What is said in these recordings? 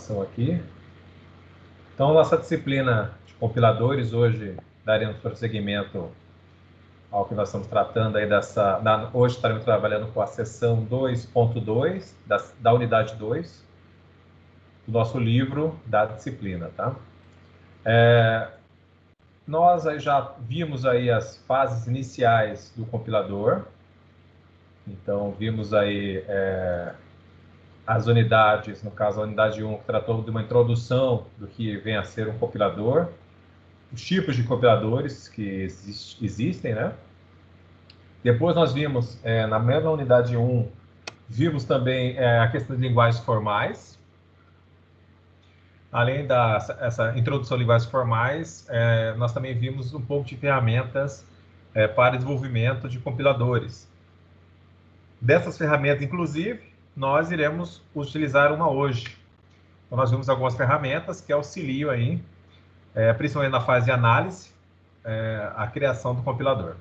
apresentação aqui. Então, nossa disciplina de compiladores, hoje daremos prosseguimento ao que nós estamos tratando aí hoje estaremos trabalhando com a seção 2.2 da unidade 2 do nosso livro da disciplina, tá? Nós aí já vimos aí as fases iniciais do compilador. Então, vimos aí as unidades, no caso a unidade 1, que tratou de uma introdução do que vem a ser um compilador, os tipos de compiladores que existem, né? Depois nós vimos, na mesma unidade 1, vimos também a questão de linguagens formais. Além dessa introdução de linguagens formais, nós também vimos um pouco de ferramentas para desenvolvimento de compiladores. Dessas ferramentas, inclusive, nós iremos utilizar uma hoje. Então, nós vimos algumas ferramentas que auxiliam aí, principalmente na fase de análise, a criação do compilador.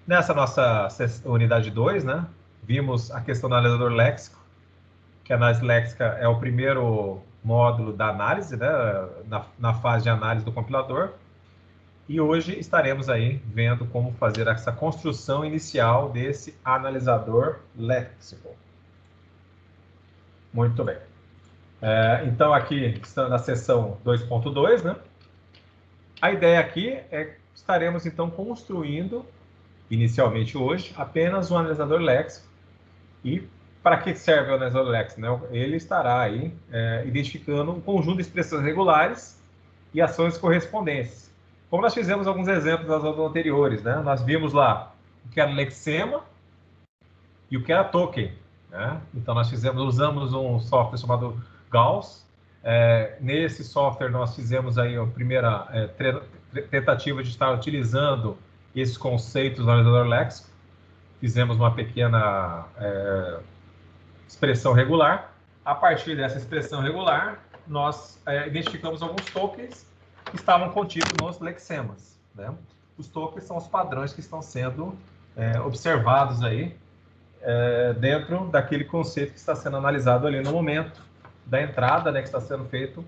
Nessa nossa unidade 2, né, vimos a questão do analisador léxico, que a análise léxica é o primeiro módulo da análise, né, na fase de análise do compilador. E hoje estaremos aí vendo como fazer essa construção inicial desse analisador léxico. Muito bem. Então, aqui está na seção 2.2, né? A ideia aqui é que estaremos, então, construindo, inicialmente hoje, apenas um analisador léxico. E para que serve o analisador léxico, né? Ele estará aí identificando um conjunto de expressões regulares e ações correspondentes. Como nós fizemos alguns exemplos nas aulas anteriores, né? Nós vimos lá o que era lexema e o que era token, né? Então, nós usamos um software chamado Gauss. Nesse software, nós fizemos aí a primeira tentativa de estar utilizando esses conceitos do analisador léxico. Fizemos uma pequena expressão regular. A partir dessa expressão regular, nós identificamos alguns tokens que estavam contidos nos lexemas, né? Os tokens são os padrões que estão sendo observados aí dentro daquele conceito que está sendo analisado ali no momento da entrada, né, que está sendo feito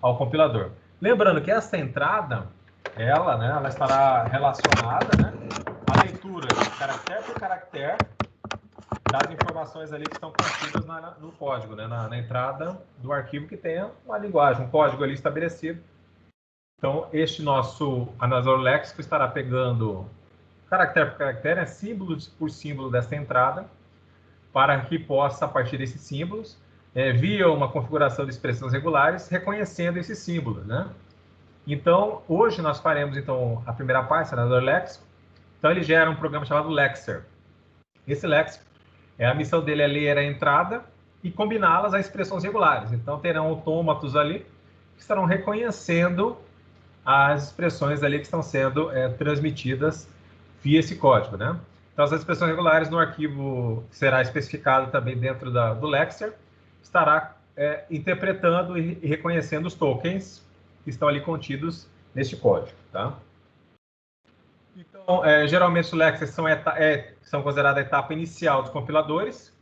ao compilador. Lembrando que essa entrada, ela estará relacionada, né, à leitura de caractere por caractere das informações ali que estão contidas no código, né, na entrada do arquivo que tenha uma linguagem, um código ali estabelecido. Então, este nosso analisador léxico estará pegando caractere por caractere, símbolo por símbolo dessa entrada, para que possa, a partir desses símbolos, via uma configuração de expressões regulares, reconhecendo esses símbolos, né? Então, hoje nós faremos, então, a primeira parte, analisador léxico. Então, ele gera um programa chamado Lexer. Esse léxico, a missão dele é ler a entrada e combiná-las a expressões regulares. Então, terão autômatos ali que estarão reconhecendo as expressões ali que estão sendo transmitidas via esse código, né? Então, as expressões regulares no arquivo que será especificado também dentro do Lexer, estará interpretando e reconhecendo os tokens que estão ali contidos neste código, tá? Então, geralmente os Lexer são considerados a etapa inicial dos compiladores,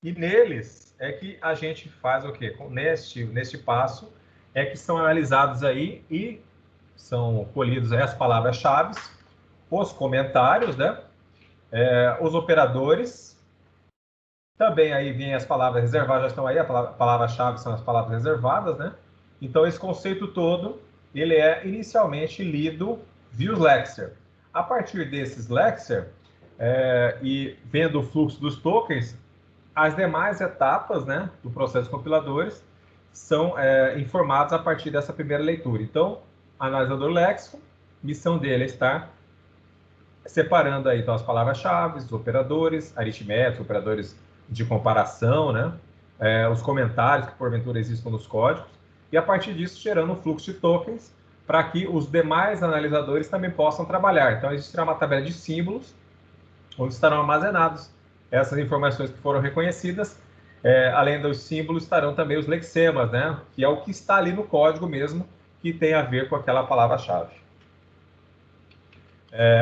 e neles é que a gente faz o quê? Neste passo é que são analisados aí e são colhidos aí as palavras-chave, os comentários, né? Os operadores, também aí vem as palavras reservadas, já estão aí, a palavra-chave são as palavras reservadas, né? Então, esse conceito todo, ele é inicialmente lido via os Lexer. A partir desses Lexer, e vendo o fluxo dos tokens, as demais etapas, né, do processo de compiladores são informadas a partir dessa primeira leitura. Então, analisador léxico, missão dele é estar separando aí, então, as palavras-chave, os operadores aritméticos, operadores de comparação, né? Os comentários que porventura existam nos códigos, e a partir disso gerando um fluxo de tokens para que os demais analisadores também possam trabalhar. Então, existirá uma tabela de símbolos onde estarão armazenados essas informações que foram reconhecidas. Além dos símbolos, estarão também os lexemas, né? Que é o que está ali no código mesmo, que tem a ver com aquela palavra-chave.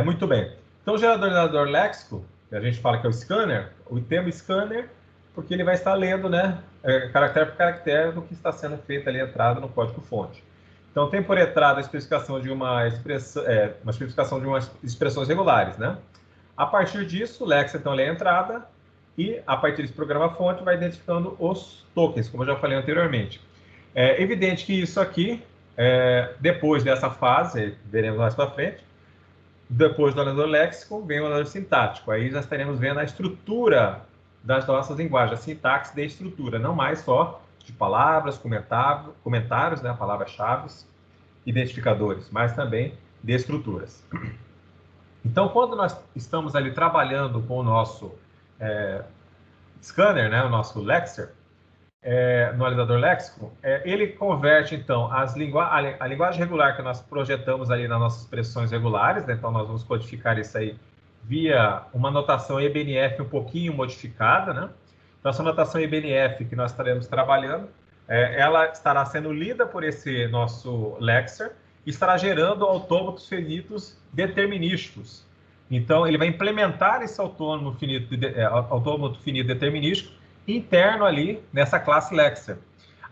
Muito bem. Então, o gerador léxico, que a gente fala que é o scanner, o termo scanner porque ele vai estar lendo, né, caractere por caractere do que está sendo feito ali, entrada no código-fonte. Então, tem por entrada a especificação de uma especificação de umas expressões regulares, né? A partir disso, o Lexer, então, lê a entrada e, a partir desse programa-fonte, vai identificando os tokens, como eu já falei anteriormente. É evidente que isso aqui, depois dessa fase, veremos mais para frente, depois do analisador léxico, vem o analisador sintático. Aí já estaremos vendo a estrutura das nossas linguagens, a sintaxe de estrutura, não mais só de palavras, comentários, né, palavras-chave, identificadores, mas também de estruturas. Então, quando nós estamos ali trabalhando com o nosso scanner, né, o nosso Lexer, no analisador léxico, ele converte, então, a linguagem regular que nós projetamos ali nas nossas expressões regulares, né? Então, nós vamos codificar isso aí via uma notação EBNF um pouquinho modificada, né? Então, essa notação EBNF que nós estaremos trabalhando, ela estará sendo lida por esse nosso Lexer e estará gerando autômatos finitos determinísticos. Então, ele vai implementar esse autômato finito determinístico interno ali nessa classe Lexer.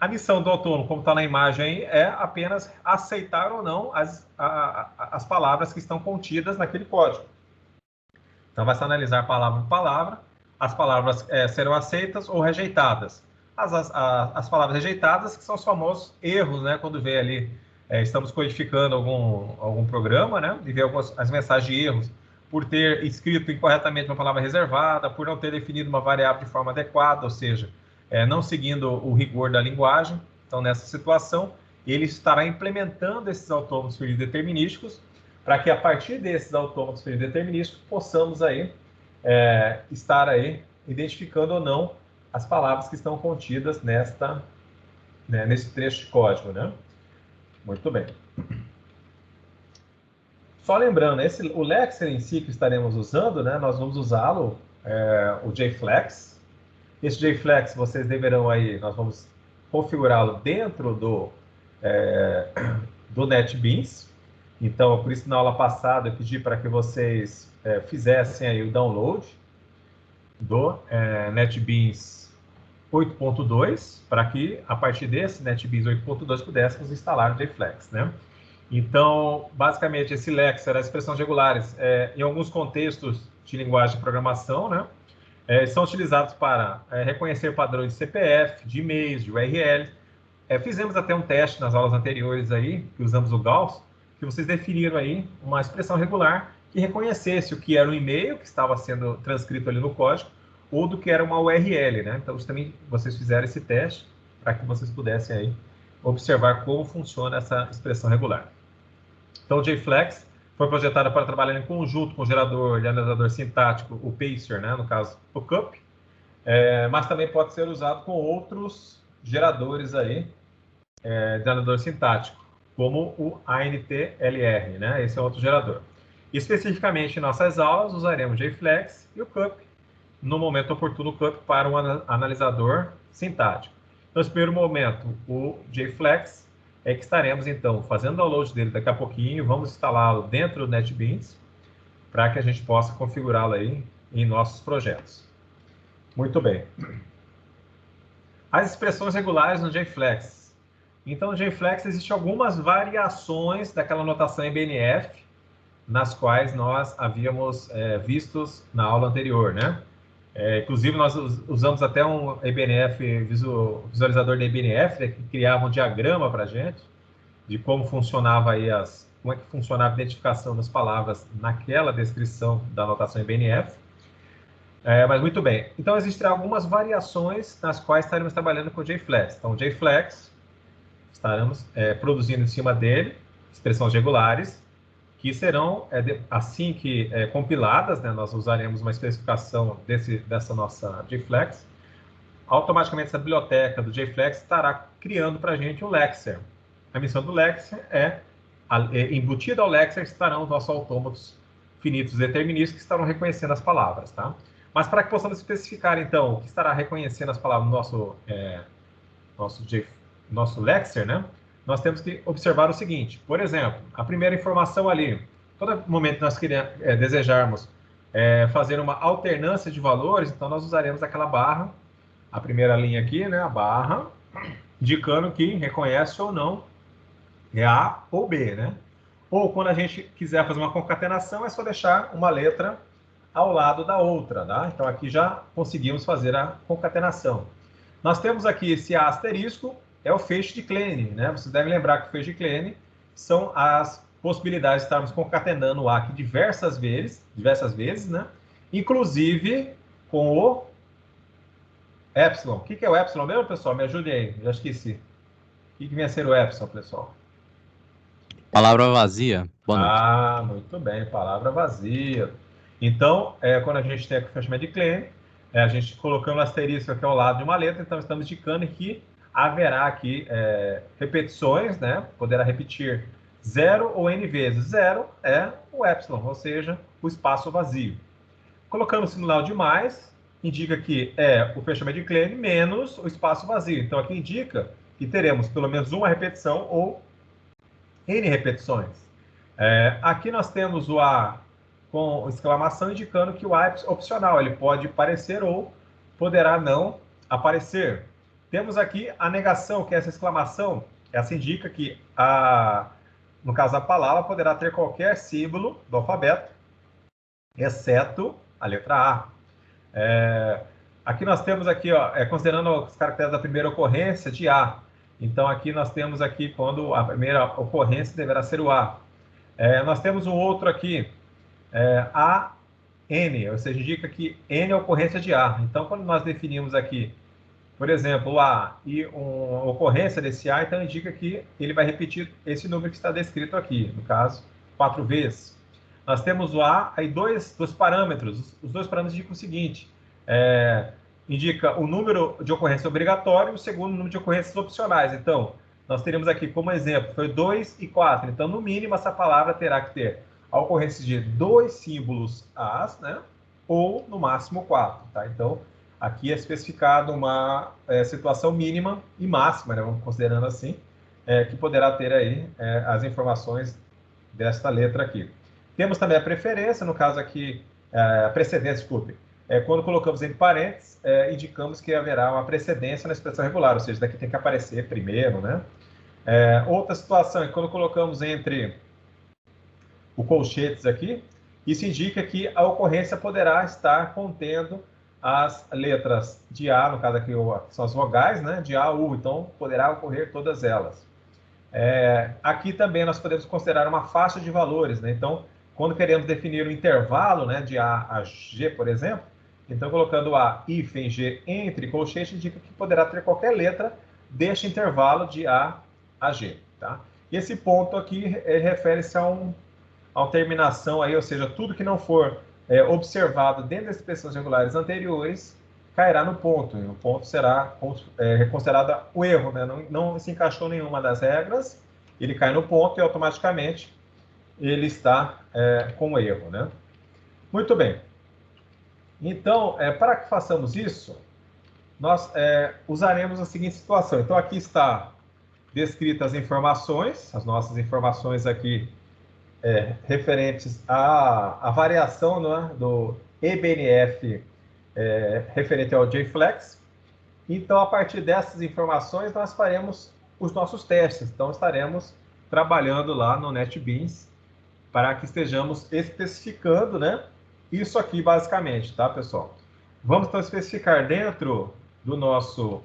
A missão do autônomo, como está na imagem aí, é apenas aceitar ou não as palavras que estão contidas naquele código. Então, vai se analisar palavra por palavra, as palavras serão aceitas ou rejeitadas. As palavras rejeitadas, que são os famosos erros, né? Quando vê ali, estamos codificando algum programa, né? E vê as mensagens de erros, por ter escrito incorretamente uma palavra reservada, por não ter definido uma variável de forma adequada, ou seja, não seguindo o rigor da linguagem. Então, nessa situação, ele estará implementando esses autômatos finitos determinísticos para que, a partir desses autômatos finitos determinísticos, possamos aí, estar aí identificando ou não as palavras que estão contidas nesse trecho de código, né? Muito bem. Só lembrando, o Lexer em si que estaremos usando, né, nós vamos usá-lo, o JFlex. Esse JFlex vocês deverão aí, nós vamos configurá-lo dentro do NetBeans. Então, por isso na aula passada eu pedi para que vocês fizessem aí o download do NetBeans 8.2, para que a partir desse NetBeans 8.2 pudéssemos instalar o JFlex, né? Então, basicamente, esse Lexer, as expressões regulares, em alguns contextos de linguagem de programação, né, são utilizados para reconhecer padrões de CPF, de e-mails, de URL. Fizemos até um teste nas aulas anteriores aí, que usamos o Gauss, que vocês definiram aí uma expressão regular que reconhecesse o que era um e-mail que estava sendo transcrito ali no código, ou do que era uma URL, né? Então, vocês fizeram esse teste para que vocês pudessem aí observar como funciona essa expressão regular. Então, o JFlex foi projetado para trabalhar em conjunto com o gerador de analisador sintático, o Pacer, né? No caso, o CUP, mas também pode ser usado com outros geradores aí, de analisador sintático, como o ANTLR, né? Esse é outro gerador. Especificamente, em nossas aulas, usaremos o JFlex e o CUP, no momento oportuno, o CUP para um analisador sintático. Então, nesse primeiro momento, o JFlex que estaremos, então, fazendo download dele daqui a pouquinho, vamos instalá-lo dentro do NetBeans, para que a gente possa configurá-lo aí em nossos projetos. Muito bem. As expressões regulares no JFlex. Então, no JFlex existem algumas variações daquela notação EBNF, nas quais nós havíamos vistos na aula anterior, né? Inclusive, nós usamos até um EBNF, visualizador de EBNF, né, que criava um diagrama para a gente, de como funcionava aí como é que funcionava a identificação das palavras naquela descrição da notação EBNF. Mas muito bem. Então, existem algumas variações nas quais estaremos trabalhando com o JFlex. Então, o JFlex, estaremos produzindo em cima dele expressões regulares, que serão, assim que compiladas, né, nós usaremos uma especificação dessa nossa JFlex, automaticamente essa biblioteca do JFlex estará criando para a gente um Lexer. A missão do Lexer embutido ao Lexer estarão os nossos autômatos finitos deterministas que estarão reconhecendo as palavras, tá? Mas para que possamos especificar, então, o que estará reconhecendo as palavras no nosso Lexer, né? Nós temos que observar o seguinte, por exemplo, a primeira informação ali, todo momento que nós desejarmos fazer uma alternância de valores, então nós usaremos aquela barra a primeira linha aqui, né, a barra, indicando que reconhece ou não é A ou B, né? Ou quando a gente quiser fazer uma concatenação, é só deixar uma letra ao lado da outra, tá? Então aqui já conseguimos fazer a concatenação. Nós temos aqui esse asterisco, é o feixe de Kleene, né? Vocês devem lembrar que o feixe de Kleene são as possibilidades de estarmos concatenando o A aqui diversas vezes, né? Inclusive com o epsilon. O que é o epsilon mesmo, pessoal? Me ajude aí, já esqueci. O que vem a ser o epsilon, pessoal? Palavra vazia. Boa noite. Ah, muito bem, palavra vazia. Então, quando a gente tem aqui o fechamento de Kleene, a gente colocando o asterisco aqui ao lado de uma letra, então estamos indicando que haverá aqui repetições, né? Poderá repetir 0 ou n vezes. 0 é o epsilon, ou seja, o espaço vazio. Colocando o sinal de mais, indica que é o fechamento de Kleene menos o espaço vazio. Então, aqui indica que teremos pelo menos uma repetição ou n repetições. Aqui nós temos o A com exclamação, indicando que o A é opcional, ele pode aparecer ou poderá não aparecer. Temos aqui a negação, que é essa exclamação, essa indica que, no caso da palavra, poderá ter qualquer símbolo do alfabeto, exceto a letra A. Aqui nós temos aqui, ó, considerando os caracteres da primeira ocorrência de A. Então, aqui nós temos aqui quando a primeira ocorrência deverá ser o A. Nós temos um outro aqui, AN, ou seja, indica que N é a ocorrência de A. Então, quando nós definimos aqui, por exemplo, o A e uma ocorrência desse A, então indica que ele vai repetir esse número que está descrito aqui, no caso, 4 vezes. Nós temos o A, aí dois parâmetros. Os dois parâmetros indicam o seguinte, indica o número de ocorrência obrigatório e o segundo número de ocorrências opcionais. Então, nós teríamos aqui como exemplo, foi 2 e 4. Então, no mínimo, essa palavra terá que ter a ocorrência de 2 símbolos As, né? Ou, no máximo, 4. Tá? Então, aqui é especificado uma situação mínima e máxima, né? Vamos considerando assim, que poderá ter aí as informações desta letra aqui. Temos também a preferência, no caso aqui, a precedência, desculpe. Quando colocamos entre parênteses, indicamos que haverá uma precedência na expressão regular, ou seja, daqui tem que aparecer primeiro, né? Outra situação é quando colocamos entre o colchetes aqui, isso indica que a ocorrência poderá estar contendo as letras de A, no caso aqui são as vogais, né? De A a U, então poderá ocorrer todas elas. Aqui também nós podemos considerar uma faixa de valores, né? Então, quando queremos definir um intervalo, né, de A a G, por exemplo, então colocando A, hífen, G entre colchete, indica que poderá ter qualquer letra deste intervalo de A a G, tá? E esse ponto aqui refere-se a uma terminação aí, ou seja, tudo que não for observado dentro das expressões regulares anteriores cairá no ponto, e o ponto será considerado o erro, né? Não se encaixou nenhuma das regras, ele cai no ponto e automaticamente ele está com erro, né? Muito bem. Então, para que façamos isso, nós usaremos a seguinte situação. Então, aqui está descritas as informações, as nossas informações aqui referentes à variação, né, do eBNF referente ao JFlex. Então, a partir dessas informações, nós faremos os nossos testes. Então, estaremos trabalhando lá no NetBeans para que estejamos especificando, né, isso aqui basicamente, tá, pessoal? Vamos então especificar dentro do nosso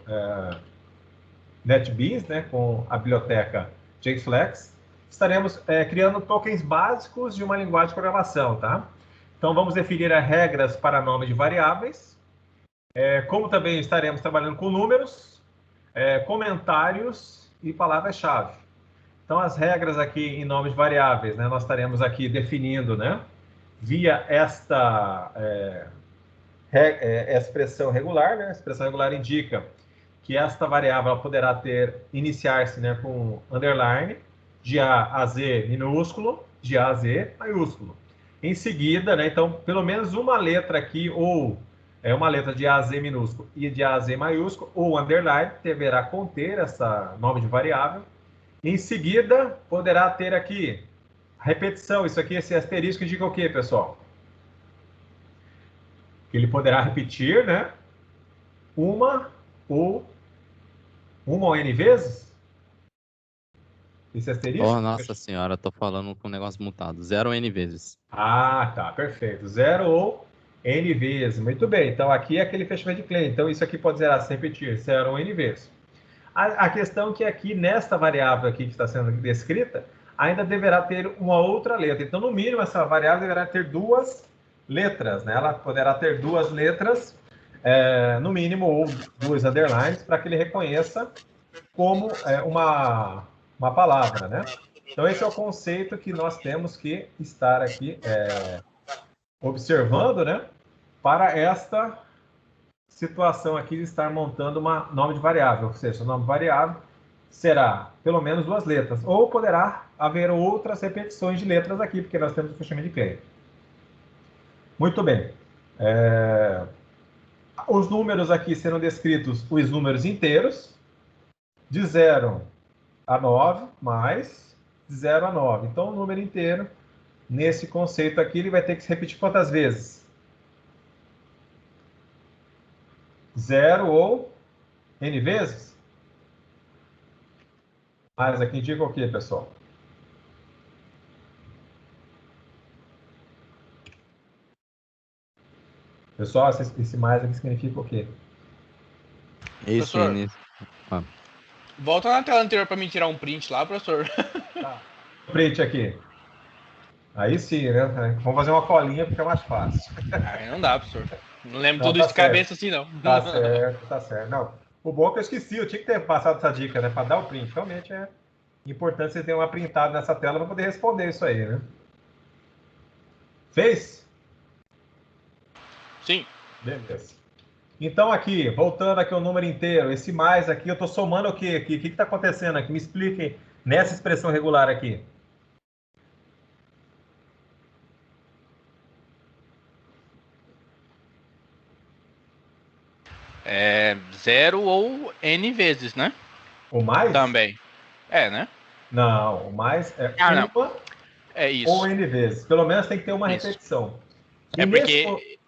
NetBeans, né, com a biblioteca JFlex, estaremos criando tokens básicos de uma linguagem de programação, tá? Então, vamos definir as regras para nome de variáveis, como também estaremos trabalhando com números, comentários e palavras-chave. Então, as regras aqui em nome de variáveis, né, nós estaremos aqui definindo, né, via esta expressão regular, né? A expressão regular indica que esta variável poderá iniciar-se, né, com underline, de A a Z minúsculo, de A a Z maiúsculo. Em seguida, né, então, pelo menos uma letra aqui, ou uma letra de A a Z minúsculo e de A a Z maiúsculo, ou underline, deverá conter essa nome de variável. Em seguida, poderá ter aqui a repetição. Isso aqui, esse asterisco indica o quê, pessoal? Que ele poderá repetir, né, uma ou 1 ou n vezes? Esse asterisco? Oh, nossa senhora, tô falando com o negócio mutado. 0 ou N vezes. Ah, tá, perfeito. 0 ou n vezes. Muito bem. Então, aqui é aquele fechamento de Klein. Então, isso aqui pode zerar sem repetir, 0 ou n vezes. A questão é que aqui, nesta variável aqui que está sendo descrita, ainda deverá ter uma outra letra. Então, no mínimo, essa variável deverá ter 2 letras, né? Ela poderá ter 2 letras, no mínimo, ou 2 underlines, para que ele reconheça como uma palavra, né? Então, esse é o conceito que nós temos que estar aqui observando, né? Para esta situação aqui de estar montando uma nome de variável, ou seja, o nome variável será pelo menos 2 letras, ou poderá haver outras repetições de letras aqui, porque nós temos o fechamento de Klein. Muito bem. Os números aqui serão descritos os números inteiros, de 0 a 9, mais de 0 a 9. Então, o número inteiro, nesse conceito aqui, ele vai ter que se repetir quantas vezes? 0 ou n vezes? Mas aqui indica o quê, pessoal? Pessoal, esse mais aqui significa o quê? Esse Professor, N. Ah, volta na tela anterior para mim tirar um print lá, professor. Tá. Print aqui. Aí sim, né? Vamos fazer uma colinha porque é mais fácil. Aí não dá, professor. Não lembro Não, tudo tá isso de certo. cabeça assim, não. Tá certo, tá certo. Não, o bom é que eu esqueci, eu tinha que ter passado essa dica, né? Para dar o print. Realmente é importante você ter uma printada nessa tela para poder responder isso aí, né? Fez? Sim. Beleza. Então aqui, voltando aqui ao número inteiro, esse mais aqui, eu estou somando o quê aqui? O que está acontecendo aqui? Me expliquem nessa expressão regular aqui. É 0 ou N vezes, né? O mais? Também. É, né? Não, o mais é Não. uma É isso. ou n vezes. Pelo menos tem que ter uma Isso. repetição. É porque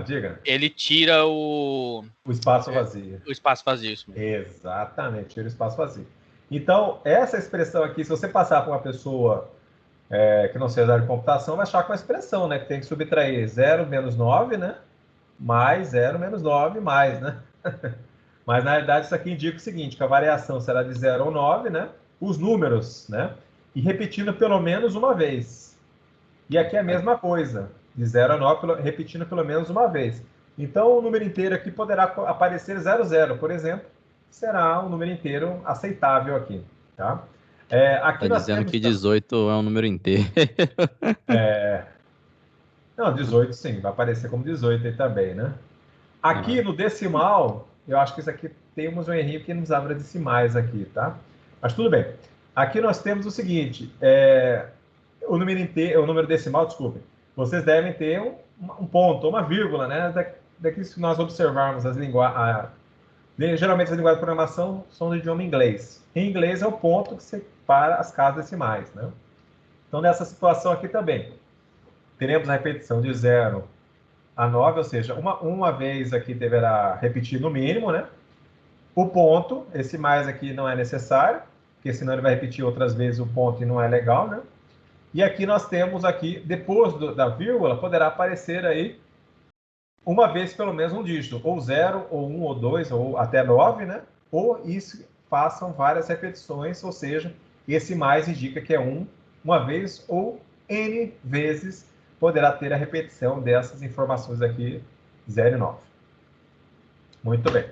diga. ele tira o Espaço vazio. o espaço vazio. Isso mesmo. Exatamente, tira o espaço vazio. Então, essa expressão aqui, se você passar para uma pessoa que não seja da área de computação, vai achar que é uma expressão, né? Que tem que subtrair 0 menos 9, né? Mais 0 menos 9, mais, né? Mas, na realidade, isso aqui indica o seguinte, que a variação será de 0 ou 9, né? Os números, né? E repetindo pelo menos uma vez. E aqui é a mesma coisa, de 0 a 9, repetindo pelo menos uma vez. Então, o número inteiro aqui poderá aparecer 00, por exemplo, será um número inteiro aceitável aqui, tá? Aqui tá nós dizendo temos... que 18 é um número inteiro. Não, 18 sim, vai aparecer como 18 aí também, né? Aqui no decimal, eu acho que isso aqui temos um errinho que nos abre decimais aqui, tá? Mas tudo bem. Aqui nós temos o seguinte, o número inteiro, o número decimal, desculpe, vocês devem ter um ponto, uma vírgula, né? Daqui se nós observarmos as linguagens, geralmente as linguagens de programação são do idioma inglês. Em inglês é o ponto que separa as casas decimais, né? Então nessa situação aqui também, teremos a repetição de 0 a 9, ou seja, uma vez aqui deverá repetir no mínimo, né? O ponto, esse mais aqui não é necessário, porque senão ele vai repetir outras vezes o ponto e não é legal, né? E aqui nós temos aqui, depois da vírgula, poderá aparecer aí uma vez pelo menos um dígito, ou 0, ou 1, ou 2, ou até 9, né? Ou isso façam várias repetições, ou seja, esse mais indica que é uma vez, ou n vezes poderá ter a repetição dessas informações aqui, 0 e 9. Muito bem.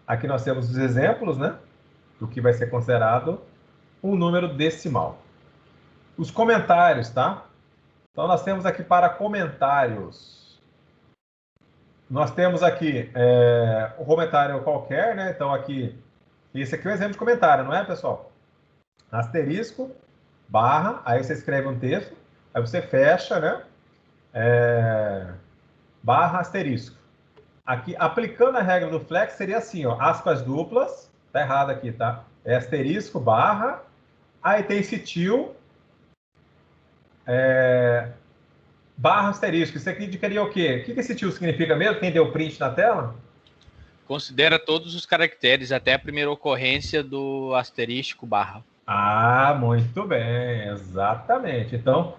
Aqui nós temos os exemplos, né? Do que vai ser considerado um número decimal. Os comentários, tá? Então, nós temos aqui para comentários. Nós temos aqui um comentário qualquer, né? Então, aqui, esse aqui é um exemplo de comentário, não é, pessoal? Asterisco, barra, aí você escreve um texto, aí você fecha, né? Barra, asterisco. Aqui, aplicando a regra do flex, seria assim, ó, aspas duplas, tá errado aqui, tá? É asterisco, barra, aí tem esse til, barra asterisco. Isso aqui indicaria o quê? O que esse til significa mesmo? Quem deu print na tela? Considera todos os caracteres, até a primeira ocorrência do asterístico barra. Ah, muito bem, exatamente. Então,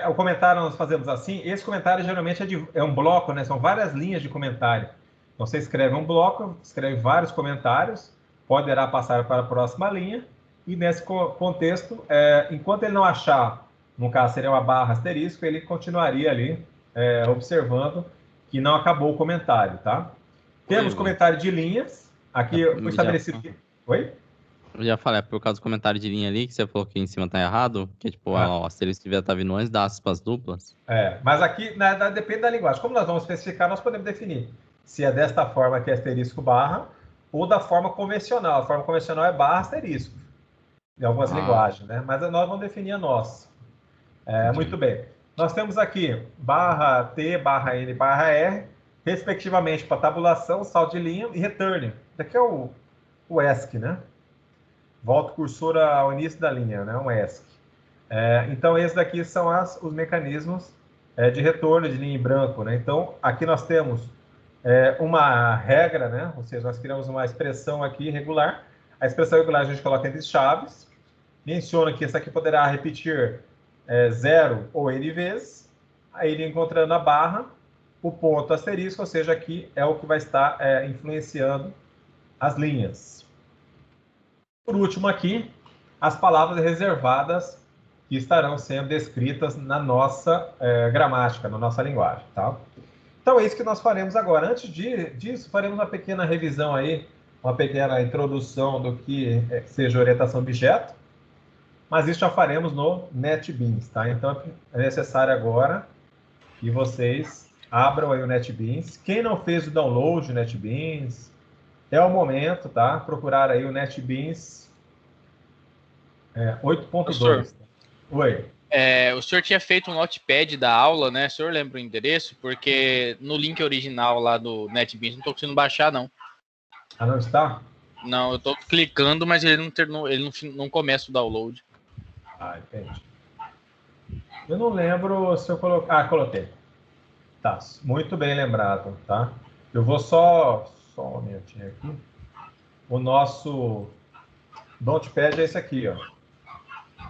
o comentário nós fazemos assim. Esse comentário geralmente é um bloco, né? São várias linhas de comentário. Então, você escreve um bloco, escreve vários comentários, poderá passar para a próxima linha. E nesse contexto, enquanto ele não achar, no caso seria uma barra asterisco, ele continuaria ali observando que não acabou o comentário, tá? Temos comentário de linhas. Aqui foi estabelecido que... Oi? Eu já falei, é por causa do comentário de linha ali, que você falou que em cima tá errado, que tipo, o asterisco devia estar vindo antes das aspas duplas. Mas aqui depende da linguagem. Como nós vamos especificar, nós podemos definir se é desta forma que é asterisco barra ou da forma convencional. A forma convencional é barra asterisco, em algumas linguagens, né? Mas nós vamos definir a nossa. Muito bem. Nós temos aqui barra T, barra N, barra R, respectivamente para tabulação, saldo de linha e return. Daqui é o ESC, né? Volta o cursor ao início da linha, né? Um ESC. Então, esses daqui são os mecanismos de retorno de linha em branco, né? Então, aqui nós temos uma regra, né? Ou seja, nós criamos uma expressão aqui regular. A expressão regular a gente coloca entre chaves. Menciona que essa aqui poderá repetir 0 ou n vezes. Aí ele encontrando a barra, o ponto asterisco, ou seja, aqui é o que vai estar influenciando as linhas. Por último aqui, as palavras reservadas que estarão sendo descritas na nossa gramática, na nossa linguagem, tá? Então é isso que nós faremos agora. Antes disso, faremos uma pequena revisão aí, uma pequena introdução do que seja orientação objeto, mas isso já faremos no NetBeans, tá? Então é necessário agora que vocês abram aí o NetBeans. Quem não fez o download do NetBeans, é o momento, tá? Procurar aí o NetBeans 8.2. Oi. O senhor tinha feito um notepad da aula, né? O senhor lembra o endereço? Porque no link original lá do NetBeans não estou conseguindo baixar, não. Ah, não está? Não, eu estou clicando, mas ele não começa o download. Ah, entendi. Eu não lembro se eu coloquei... Ah, coloquei. Tá, muito bem lembrado, tá? Eu vou só um minutinho aqui. O nosso Notepad é esse aqui, ó.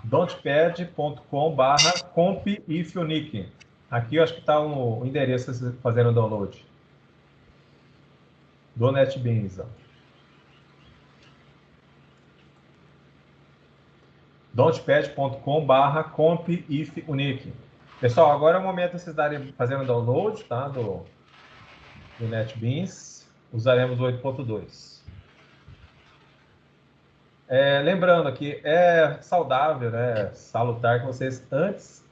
Notepad.com/compifunique. Aqui eu acho que está o endereço fazendo o download do NetBeans. Notepad.com/compifunique. Pessoal, agora é o momento de vocês fazendo o download, tá? Do NetBeans. Usaremos o 8.2. Lembrando que é saudável, né, salutar que vocês antes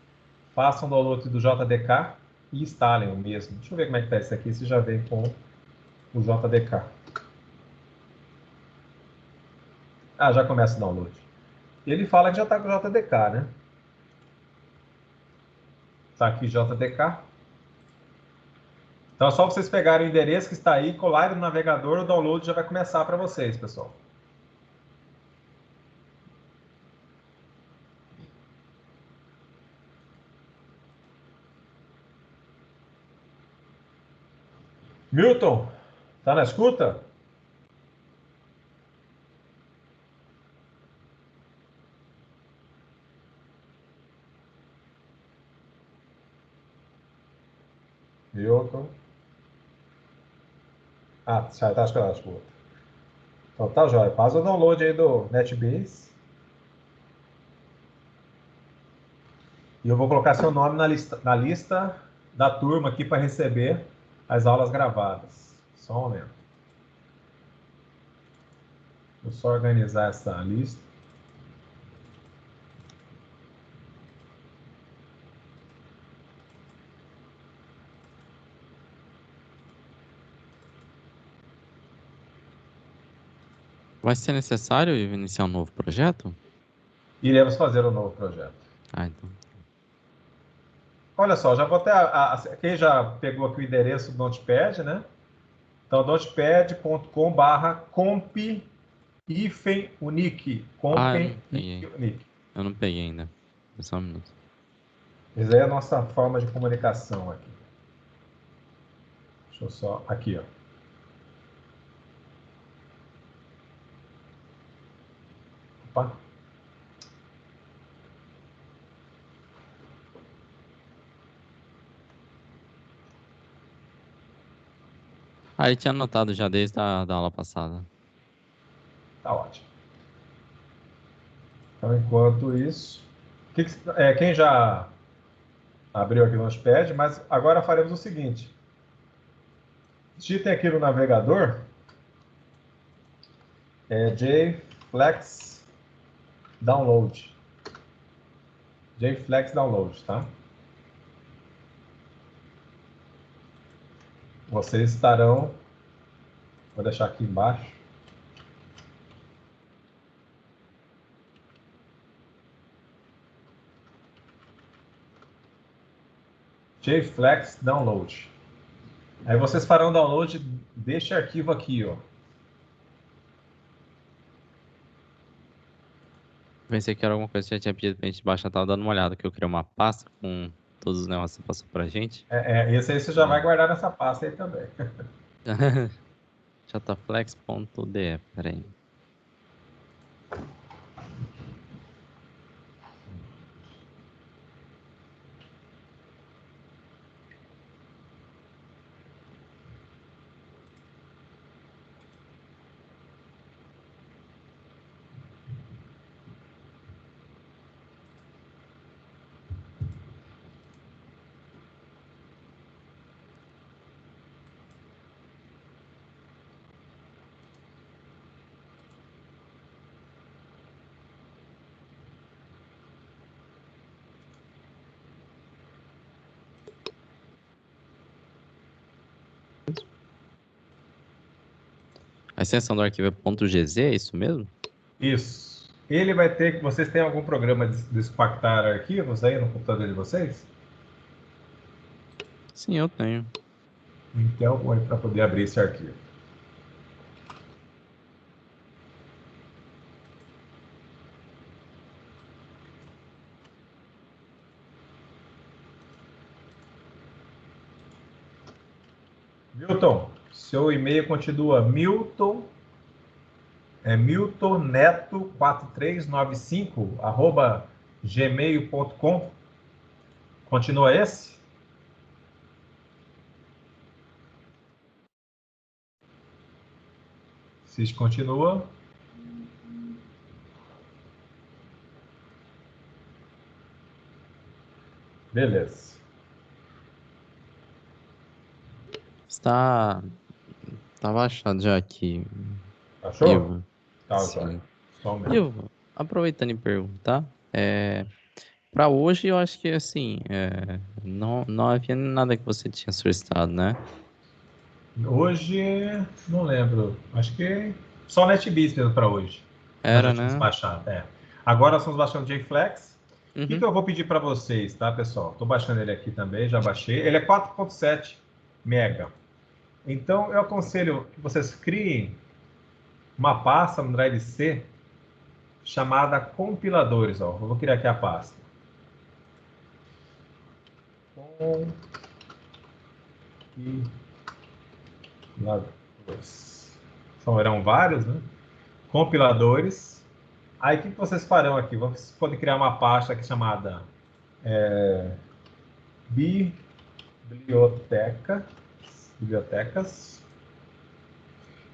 façam o download do JDK e instalem o mesmo. Deixa eu ver como é que está isso aqui, se já vem com o JDK. Ah, já começa o download. Ele fala que já está com o JDK, né? Está aqui JDK. Então é só vocês pegarem o endereço que está aí, colarem no navegador, o download já vai começar para vocês, pessoal. Milton, tá na escuta? Milton. Ah, já tá, acho que ela escuta. Então tá, jóia. Faz o download aí do NetBeans. E eu vou colocar seu nome na lista da turma aqui para receber as aulas gravadas. Só um momento. Vou só organizar essa lista. Vai ser necessário iniciar um novo projeto? Iremos fazer um novo projeto. Ah, então. Olha só, já vou até... Quem já pegou aqui o endereço do Notepad, né? Então, notepad.com/comp-unique. Eu não peguei ainda. Só um minuto. Essa é a nossa forma de comunicação aqui. Deixa eu só... Aqui, ó. Opa. Ah, ele tinha anotado já desde a da aula passada. Tá ótimo. Então, enquanto isso, quem já abriu aqui o Launchpad, mas agora faremos o seguinte. Digitem aqui no navegador JFlex Download. JFlex Download, tá? Vocês estarão... Vou deixar aqui embaixo. JFlex Download. Aí vocês farão download deste arquivo aqui, ó. Pensei que era alguma coisa que já tinha pedido pra gente baixar, tava dando uma olhada, que eu criei uma pasta com todos os negócios que passou pra gente. Esse aí você já vai guardar nessa pasta aí também. jflex.de, peraí. A extensão do arquivo é .gz, é isso mesmo? Isso. Ele vai ter... Vocês têm algum programa de descompactar arquivos aí no computador de vocês? Sim, eu tenho. Então, vou para poder abrir esse arquivo. Milton, seu e-mail continua miltonneto4395 @gmail.com. Continua esse? Se continua. Beleza. Está baixado já aqui. Achou? Ivo. Tá, Sim. joia. Só um minuto. Ivo, aproveitando e perguntar, para hoje eu acho que assim, não havia nada que você tinha solicitado, né? Hoje, não lembro. Acho que só NetBeans mesmo para hoje. Nós já Era, tínhamos né? baixado. Agora nós estamos baixando o JFlex. O que Uhum. eu vou pedir para vocês, tá, pessoal? Estou baixando ele aqui também, já baixei. Ele é 4.7 mega. Então, eu aconselho que vocês criem uma pasta no Drive C chamada compiladores. Ó. Eu vou criar aqui a pasta. Compiladores. Eram vários, né? Compiladores. Aí, o que vocês farão aqui? Vocês podem criar uma pasta aqui chamada bibliotecas.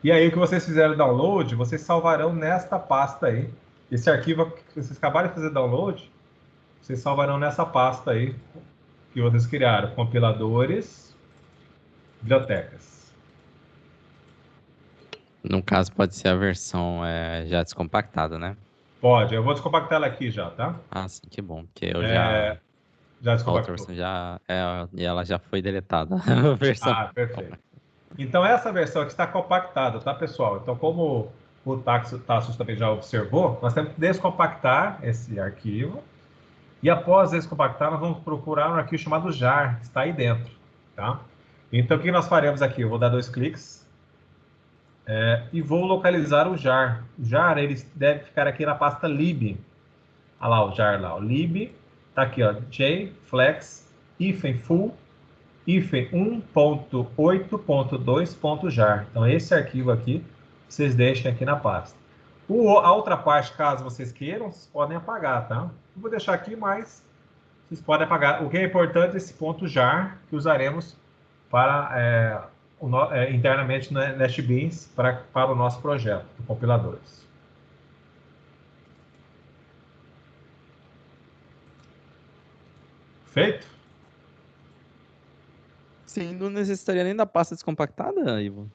E aí, o que vocês fizeram download, vocês salvarão nesta pasta aí. Esse arquivo que vocês acabaram de fazer download, vocês salvarão nessa pasta aí que vocês criaram. Compiladores, bibliotecas. No caso, pode ser a versão já descompactada, né? Pode, eu vou descompactar ela aqui já, tá? Ah, sim, que bom, porque eu Já a outra descompactou. versão e ela já foi deletada. A versão... Perfeito. Então, essa versão aqui está compactada, tá, pessoal? Então, como o Tassos também já observou, nós temos que descompactar esse arquivo. E após descompactar, nós vamos procurar um arquivo chamado jar, que está aí dentro, tá? Então, o que nós faremos aqui? Eu vou dar 2 cliques e vou localizar o jar. O jar, ele deve ficar aqui na pasta lib. Olha lá o jar lá, o lib. Tá aqui, ó, jflex full 1.8.2.jar. Então, esse arquivo aqui, vocês deixem aqui na pasta. A outra parte, caso vocês queiram, vocês podem apagar, tá? Eu vou deixar aqui, mas vocês podem apagar. O que é importante é esse ponto jar que usaremos para internamente no NetBeans para o nosso projeto de compiladores. Feito? Sim, não necessitaria nem da pasta descompactada, Ivo?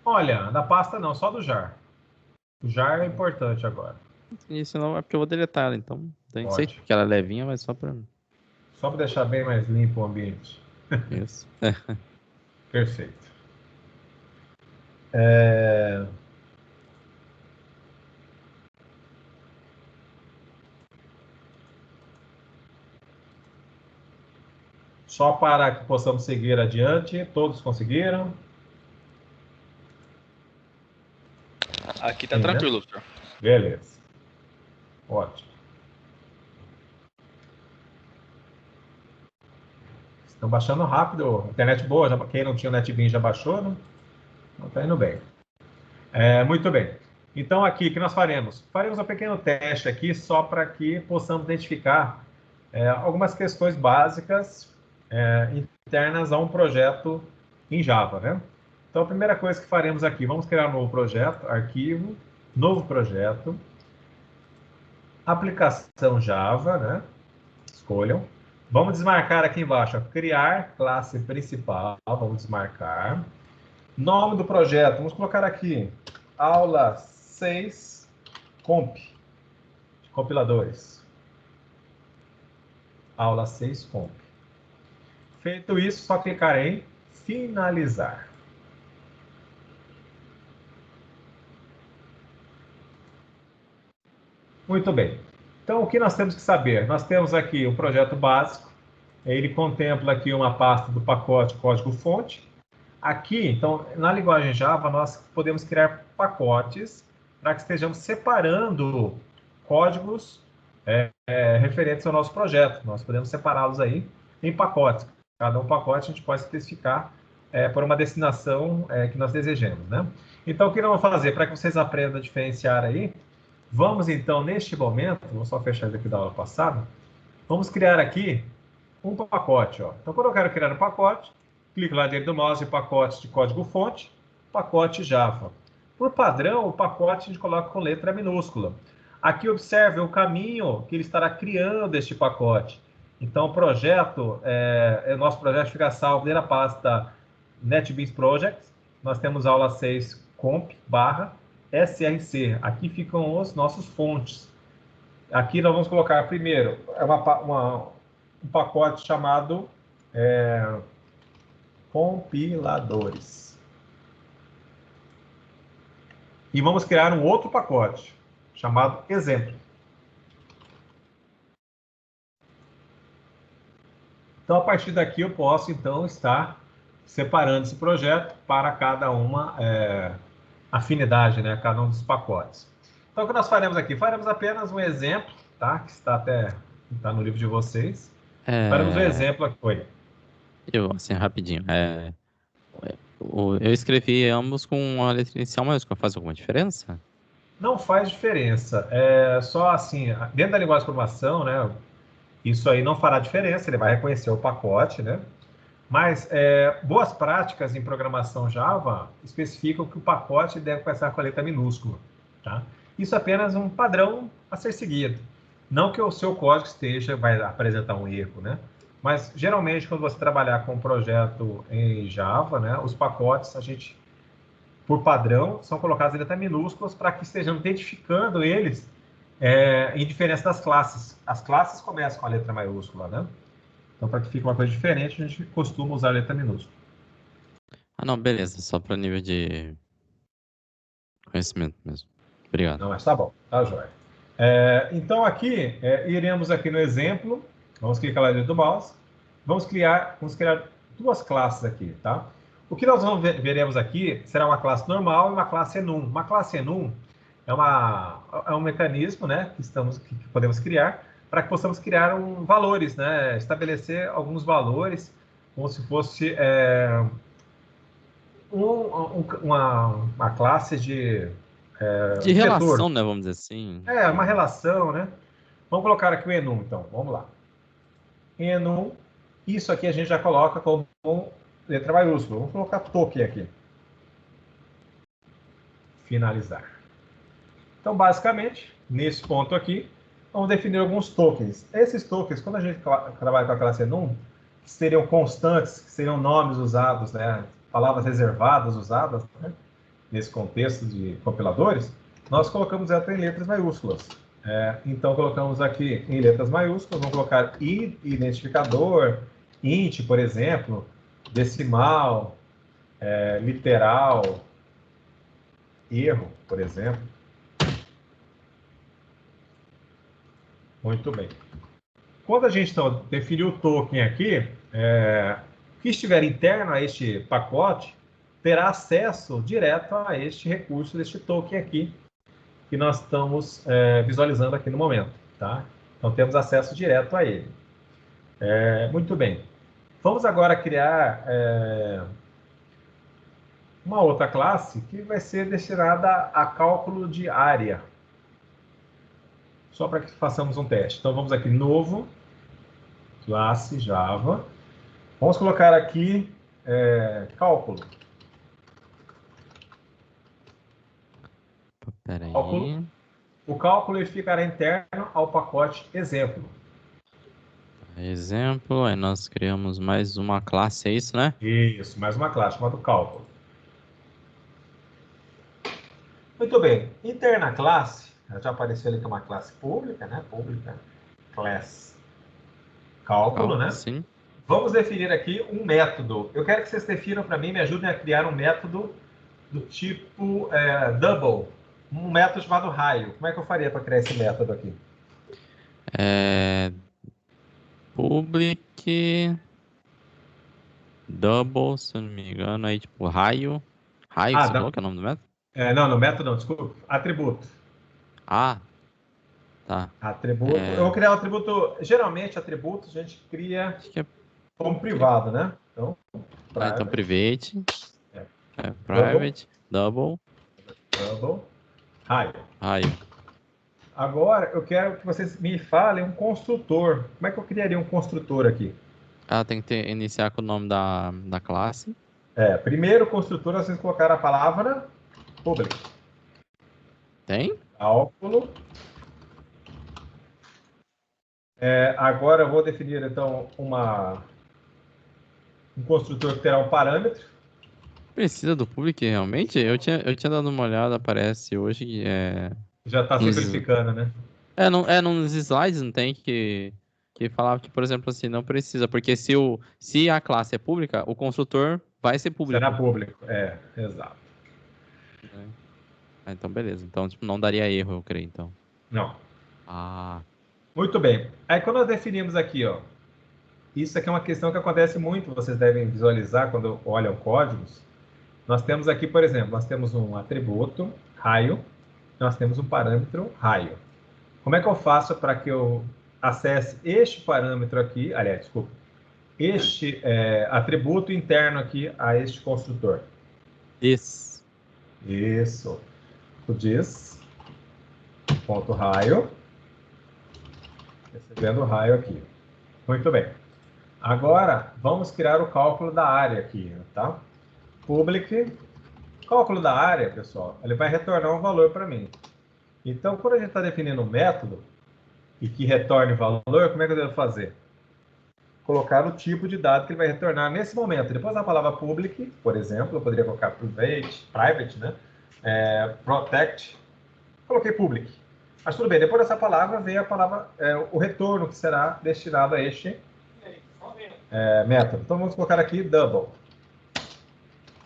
Olha, da pasta não, só do jar. O jar é importante agora. Isso não é porque eu vou deletar ela, então. Não sei Pode. que ela é levinha, mas só para. Só para deixar bem mais limpo o ambiente. Isso. Perfeito. Só para que possamos seguir adiante. Todos conseguiram? Aqui tá Sim, né? tranquilo, senhor. Beleza. Ótimo. Estão baixando rápido. Internet boa. Quem não tinha o NetBeans já baixou, né? Então está indo bem. Muito bem. Então, aqui, o que nós faremos? Faremos um pequeno teste aqui, só para que possamos identificar algumas questões básicas internas a um projeto em Java, né? Então, a primeira coisa que faremos aqui, vamos criar um novo projeto, arquivo, novo projeto, aplicação Java, né? Escolham. Vamos desmarcar aqui embaixo, ó, criar classe principal, vamos desmarcar. Nome do projeto, vamos colocar aqui, aula 6 comp, de compiladores. Aula 6 comp. Feito isso, só clicar em finalizar. Muito bem. Então, o que nós temos que saber? Nós temos aqui um projeto básico, ele contempla aqui uma pasta do pacote código-fonte. Aqui, então, na linguagem Java, nós podemos criar pacotes para que estejamos separando códigos referentes ao nosso projeto. Nós podemos separá-los aí em pacotes. Cada um pacote a gente pode especificar por uma destinação que nós desejemos, né? Então, o que nós vamos fazer para que vocês aprendam a diferenciar aí? Vamos, então, neste momento, vou só fechar isso aqui da aula passada, vamos criar aqui um pacote. Ó. Então, quando eu quero criar um pacote, clico lá dentro do mouse em pacote de código-fonte, pacote Java. Por padrão, o pacote a gente coloca com letra minúscula. Aqui, observe o caminho que ele estará criando este pacote. Então, o projeto, nosso projeto fica salvo dentro da pasta NetBeans Project. Nós temos aula 6 comp /src. Aqui ficam os nossos fontes. Aqui nós vamos colocar primeiro um pacote chamado compiladores. E vamos criar um outro pacote chamado exemplo. Então, a partir daqui, eu posso, então, estar separando esse projeto para cada uma afinidade, né? Cada um dos pacotes. Então, o que nós faremos aqui? Faremos apenas um exemplo, tá? Que está no livro de vocês. Faremos um exemplo aqui. Oi. Eu, assim, rapidinho. Eu escrevi ambos com a letra inicial maiúscula. Faz alguma diferença? Não faz diferença. Só assim, dentro da linguagem de programação, né? Isso aí não fará diferença, ele vai reconhecer o pacote, né? Mas boas práticas em programação Java especificam que o pacote deve começar com a letra minúscula, tá? Isso é apenas um padrão a ser seguido. Não que o seu código vai apresentar um erro, né? Mas, geralmente, quando você trabalhar com um projeto em Java, né, os pacotes, por padrão, são colocados em letras minúsculas para que estejamos identificando eles em diferença das classes. As classes começam com a letra maiúscula, né? Então, para que fique uma coisa diferente, a gente costuma usar a letra minúscula. Ah, não, beleza. Só para nível de conhecimento mesmo. Obrigado. Não, mas tá bom, tá joia. Então, aqui, iremos aqui no exemplo, vamos clicar lá dentro do mouse, vamos criar duas classes aqui, tá? O que nós veremos aqui será uma classe normal e uma classe enum. Uma classe enum é um mecanismo, né, que podemos criar para que possamos criar valores, né, estabelecer alguns valores, como se fosse uma classe de De setor. relação, né? Vamos dizer assim. Uma relação, né? Vamos colocar aqui o enum, então. Vamos lá. Enum. Isso aqui a gente já coloca como letra maiúscula. Vamos colocar token aqui. Finalizar. Então, basicamente, nesse ponto aqui, vamos definir alguns tokens. Esses tokens, quando a gente trabalha com a classe enum, que seriam constantes, que seriam nomes usados, né? Palavras reservadas usadas, né? Nesse contexto de compiladores, nós colocamos ela em letras maiúsculas. Então, colocamos aqui em letras maiúsculas, vamos colocar identificador, int, por exemplo, decimal, literal, erro, por exemplo. Muito bem. Quando a gente então, definiu o token aqui, o que estiver interno a este pacote terá acesso direto a este recurso, deste token aqui, que nós estamos visualizando aqui no momento. Tá? Então, temos acesso direto a ele. Muito bem. Vamos agora criar uma outra classe que vai ser destinada a cálculo de área. Só para que façamos um teste. Então, vamos aqui, novo, classe Java. Vamos colocar aqui cálculo. Peraí. O cálculo ele ficará interno ao pacote exemplo. Exemplo, aí nós criamos mais uma classe, é isso, né? Isso, mais uma classe chamada cálculo. Muito bem. Interna classe, já apareceu ali que é uma classe pública, né? Pública, class, cálculo, né? Sim. Vamos definir aqui um método. Eu quero que vocês definam para mim, me ajudem a criar um método do tipo double, um método chamado raio. Como é que eu faria para criar esse método aqui? Public double, se eu não me engano, aí tipo raio. Raio, você falou que é o nome do método? Não, no método não, desculpa. Atributo. Ah, tá. Atributo. Eu vou criar um atributo. Geralmente, atributos a gente cria como privado, né? Então, private. Private, double, raio. Raio. Agora, eu quero que vocês me falem um construtor. Como é que eu criaria um construtor aqui? Tem que iniciar com o nome da classe. Primeiro construtor, vocês colocaram a palavra public. Tem? Cálculo. Agora eu vou definir, então, um construtor que terá um parâmetro. Precisa do public realmente? Eu tinha dado uma olhada, aparece hoje que Já está simplificando, né? Nos slides não tem que falava que, por exemplo, assim, não precisa, porque se a classe é pública, o construtor vai ser público. Será público, exato. Então, beleza. Então, tipo, não daria erro, eu creio, então. Não. Ah. Muito bem. Aí, quando nós definimos aqui, ó, isso aqui é uma questão que acontece muito, vocês devem visualizar quando olham códigos. Nós temos aqui, por exemplo, nós temos um atributo, raio, nós temos um parâmetro, raio. Como é que eu faço para que eu acesse este parâmetro aqui, aliás, desculpa, este atributo interno aqui a este construtor? Isso. O diz, ponto raio, recebendo o raio aqui. Muito bem. Agora, vamos criar o cálculo da área aqui, tá? Public, cálculo da área, pessoal, ele vai retornar um valor para mim. Então, quando a gente está definindo um método e que retorne valor, como é que eu devo fazer? Colocar o tipo de dado que ele vai retornar nesse momento. Depois da palavra public, por exemplo, eu poderia colocar private, né? Protect, coloquei public. Mas tudo bem, depois dessa palavra vem a palavra, o retorno que será destinado a este método. Então vamos colocar aqui double.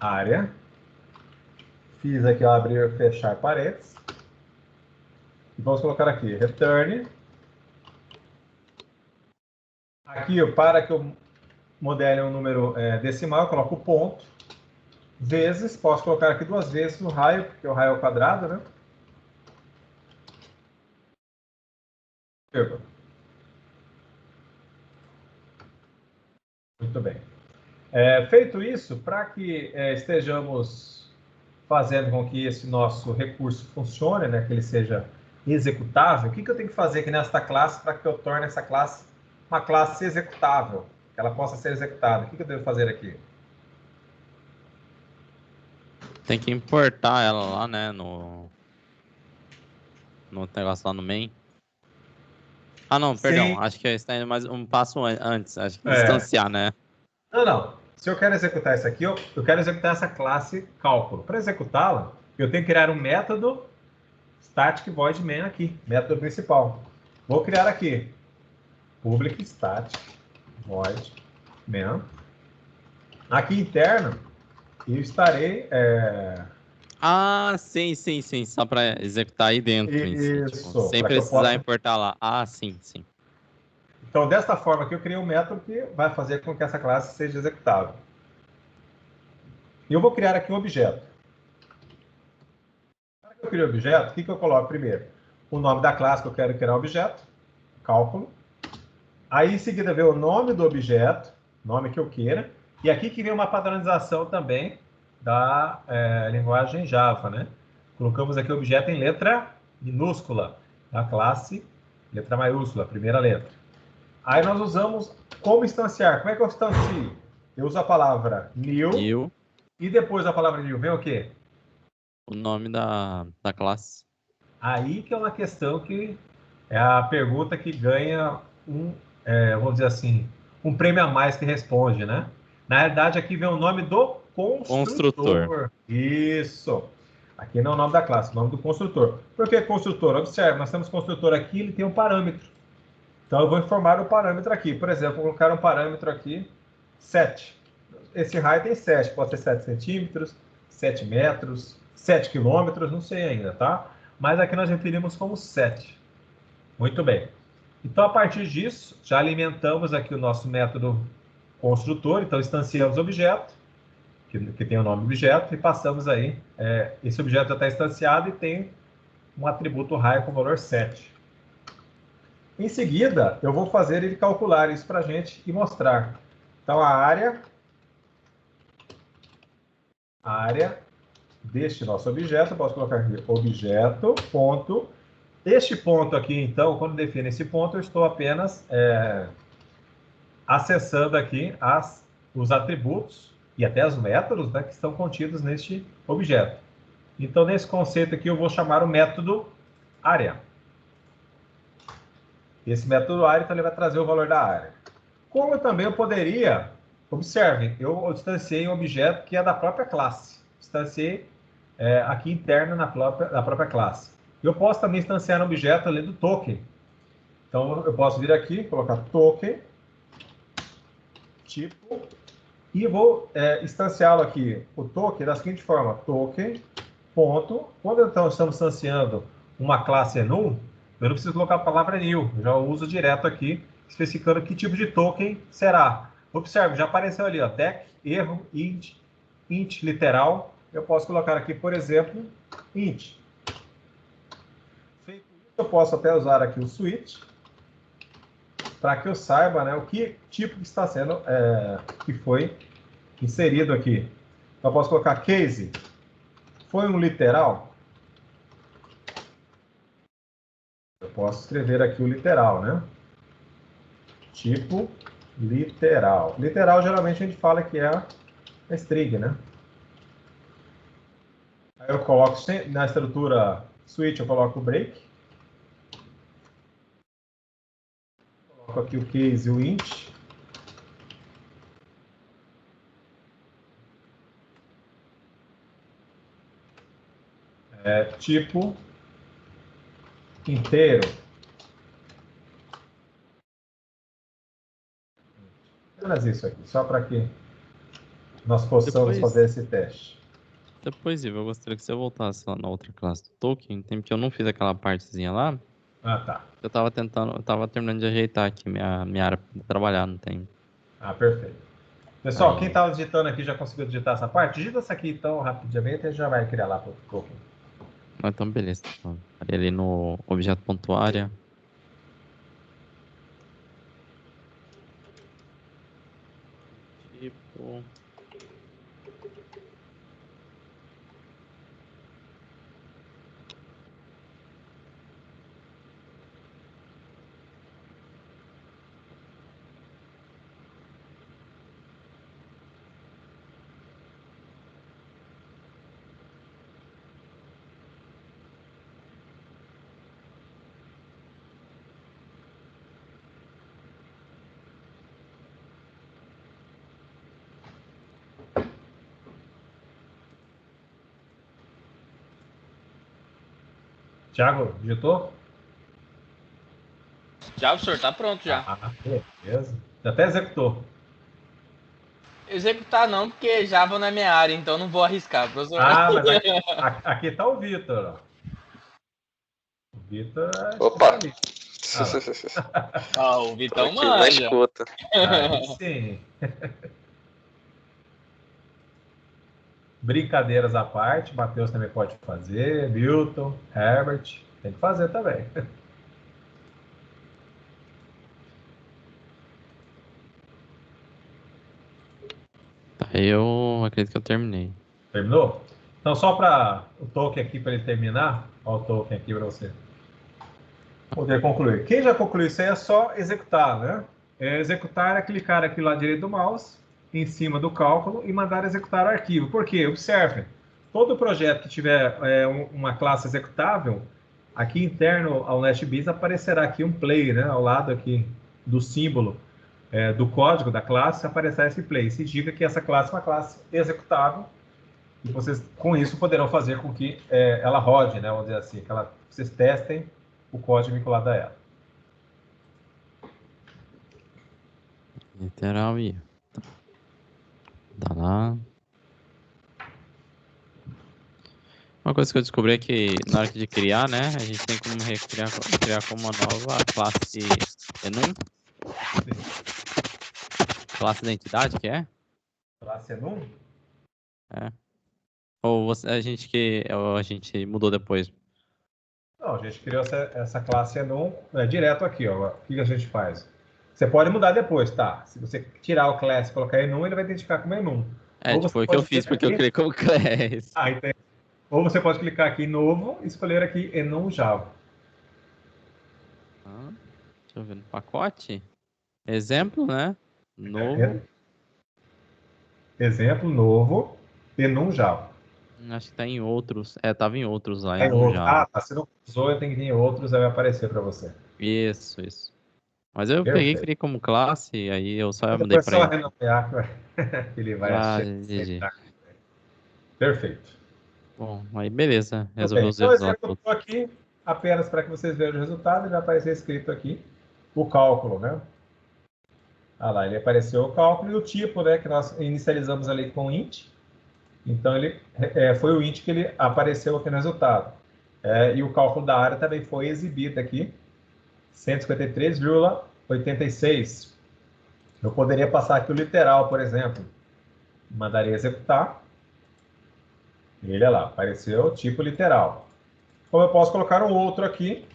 Área. Fiz aqui, abrir e fechar parênteses. E vamos colocar aqui, return. Aqui, para que eu modele um número decimal, eu coloco ponto. Vezes, posso colocar aqui duas vezes o raio, porque o raio é o quadrado, né? Muito bem. Feito isso, para que estejamos fazendo com que esse nosso recurso funcione, né, que ele seja executável, o que eu tenho que fazer aqui nesta classe para que eu torne essa classe uma classe executável, que ela possa ser executada? O que eu devo fazer aqui? Tem que importar ela lá, né, no negócio lá no main. Ah, não, perdão. Sim, Acho que está indo mais um passo antes. Acho que é. distanciar, né? Não. Se eu quero executar isso aqui, eu quero executar essa classe cálculo. Para executá-la, eu tenho que criar um método static void main aqui, método principal. Vou criar aqui public static void main. Aqui interno, eu estarei Ah, sim. Só para executar aí dentro em si. Tipo, isso, sem para que eu precisar possa. importar lá. Ah, sim. Então, desta forma aqui, eu criei um método que vai fazer com que essa classe seja executável. E eu vou criar aqui um objeto. Para que eu crie o objeto, o que eu coloco primeiro? O nome da classe que eu quero criar o objeto, cálculo. Aí, em seguida, vem o nome do objeto, nome que eu queira. E aqui que vem uma padronização também da linguagem Java, né? Colocamos aqui o objeto em letra minúscula, da classe letra maiúscula, primeira letra. Aí nós usamos como instanciar. Como é que eu instancio? Eu uso a palavra new New, e depois da palavra new vem o quê? o nome da classe. Aí que é uma questão que é a pergunta que ganha vamos dizer assim, um prêmio a mais que responde, né? Na realidade, aqui vem o nome do Construtor. construtor. Isso. Aqui não é o nome da classe, é o nome do construtor. Por que construtor? Observe, nós temos construtor aqui, ele tem um parâmetro. Então, eu vou informar o parâmetro aqui. Por exemplo, vou colocar um parâmetro aqui, 7. Esse raio tem 7, pode ser 7 centímetros, 7 metros, 7 quilômetros, não sei ainda, tá? Mas aqui nós definimos como 7. Muito bem. Então, a partir disso, já alimentamos aqui o nosso método construtor. Então, instanciamos o objeto, que tem o nome do objeto, e passamos aí. Esse objeto já está instanciado e tem um atributo raio com valor 7. Em seguida, eu vou fazer ele calcular isso para a gente e mostrar. Então, a área deste nosso objeto, eu posso colocar aqui objeto, ponto. Este ponto aqui, então, quando defino esse ponto, eu estou apenas acessando aqui os atributos e até os métodos, né, que estão contidos neste objeto. Então, nesse conceito aqui, eu vou chamar o método área. Esse método área, então, ele vai trazer o valor da área. Como também eu poderia, observe, eu distanciei um objeto que é da própria classe. Distanciei aqui interno na própria classe. Eu posso também instanciar um objeto ali do token. Então, eu posso vir aqui, colocar token, tipo, e vou instanciá-lo aqui, o token, da seguinte forma, token, ponto. Quando então estamos instanciando uma classe enum, eu não preciso colocar a palavra new, eu já uso direto aqui, especificando que tipo de token será. Observe, já apareceu ali, ó, deck, erro, int literal. Eu posso colocar aqui, por exemplo, int. Feito isso, eu posso até usar aqui o switch, para que eu saiba, né, o que tipo que está sendo, que foi inserido aqui. Então, eu posso colocar case. Foi um literal? Eu posso escrever aqui o literal, né? Tipo literal. Literal, geralmente, a gente fala que é a string, né? Aí eu coloco na estrutura switch, eu coloco o break. Coloco aqui o case e o int. Tipo inteiro. Apenas isso aqui, só para que nós possamos fazer esse teste. Depois, Ivo, eu gostaria que você voltasse lá na outra classe do Tolkien. Tem que eu não fiz aquela partezinha lá. Ah, tá. Eu tava terminando de ajeitar aqui minha área pra trabalhar, não tem. Ah, perfeito. Pessoal, quem Aí. estava digitando aqui já conseguiu digitar essa parte? Digita essa aqui então rapidamente e já vai criar lá para o Tolkien. Então, beleza. Então, ali no objeto ponto área. Tipo. Thiago, digitou? Já, professor, tá pronto já. Beleza. Já até executou. Executar não, porque Java não é minha área, então não vou arriscar, professor. Mas aqui tá o Vitor, ó. O Vitor é Opa! especialista. Ó, o Vitão Aqui na manja. escuta. Aí sim. Brincadeiras à parte, Matheus também pode fazer, Milton, Herbert, tem que fazer também. Tá, eu acredito que eu terminei. Terminou? Então, só para o token aqui, para ele terminar, olha o token aqui para você poder concluir. Quem já concluiu isso aí é só executar, né? Executar é clicar aqui lá direito do mouse, em cima do cálculo e mandar executar o arquivo. Por quê? Observe, todo projeto que tiver uma classe executável, aqui interno ao NetBeans aparecerá aqui um play, né? Ao lado aqui do símbolo do código da classe, aparecerá esse play. Isso indica que essa classe é uma classe executável e vocês, com isso, poderão fazer com que ela rode, né? Vamos dizer assim, que vocês testem o código vinculado a ela. Literal I. Tá lá. Uma coisa que eu descobri é que na hora de criar, né, a gente tem como criar como uma nova classe enum. Classe identidade, que é? Classe enum? É. Ou a gente mudou depois? Não, a gente criou essa classe enum direto aqui, ó. O que a gente faz? Você pode mudar depois, tá? Se você tirar o class e colocar enum, ele vai identificar como enum. Ou você foi o que eu fiz, porque eu criei como class. Entendi. Ou você pode clicar aqui em novo e escolher aqui enum Java. Deixa eu ver no pacote. Exemplo, né? Novo. Exemplo, novo, enum Java. Acho que tá em outros. Tava em outros lá, Java. Tá. Se não usou, eu tenho que ir em outros, aí vai aparecer para você. Isso. Mas eu Perfeito. peguei e criei como classe, aí eu só mudei Depois pra só ele. renomear que ele vai GG. Perfeito. Bom, aí beleza. Resolveu os Então, erros eu lá estou todos. aqui apenas para que vocês vejam o resultado e vai aparecer escrito aqui o cálculo, né? Ah lá, ele apareceu o cálculo e o tipo, né? Que nós inicializamos ali com int. Então, ele foi o int que ele apareceu aqui no resultado. E o cálculo da área também foi exibido aqui, 153,86. Eu poderia passar aqui o literal, por exemplo. Mandaria executar. E ele, olha lá, apareceu o tipo literal. Como eu posso colocar um outro aqui,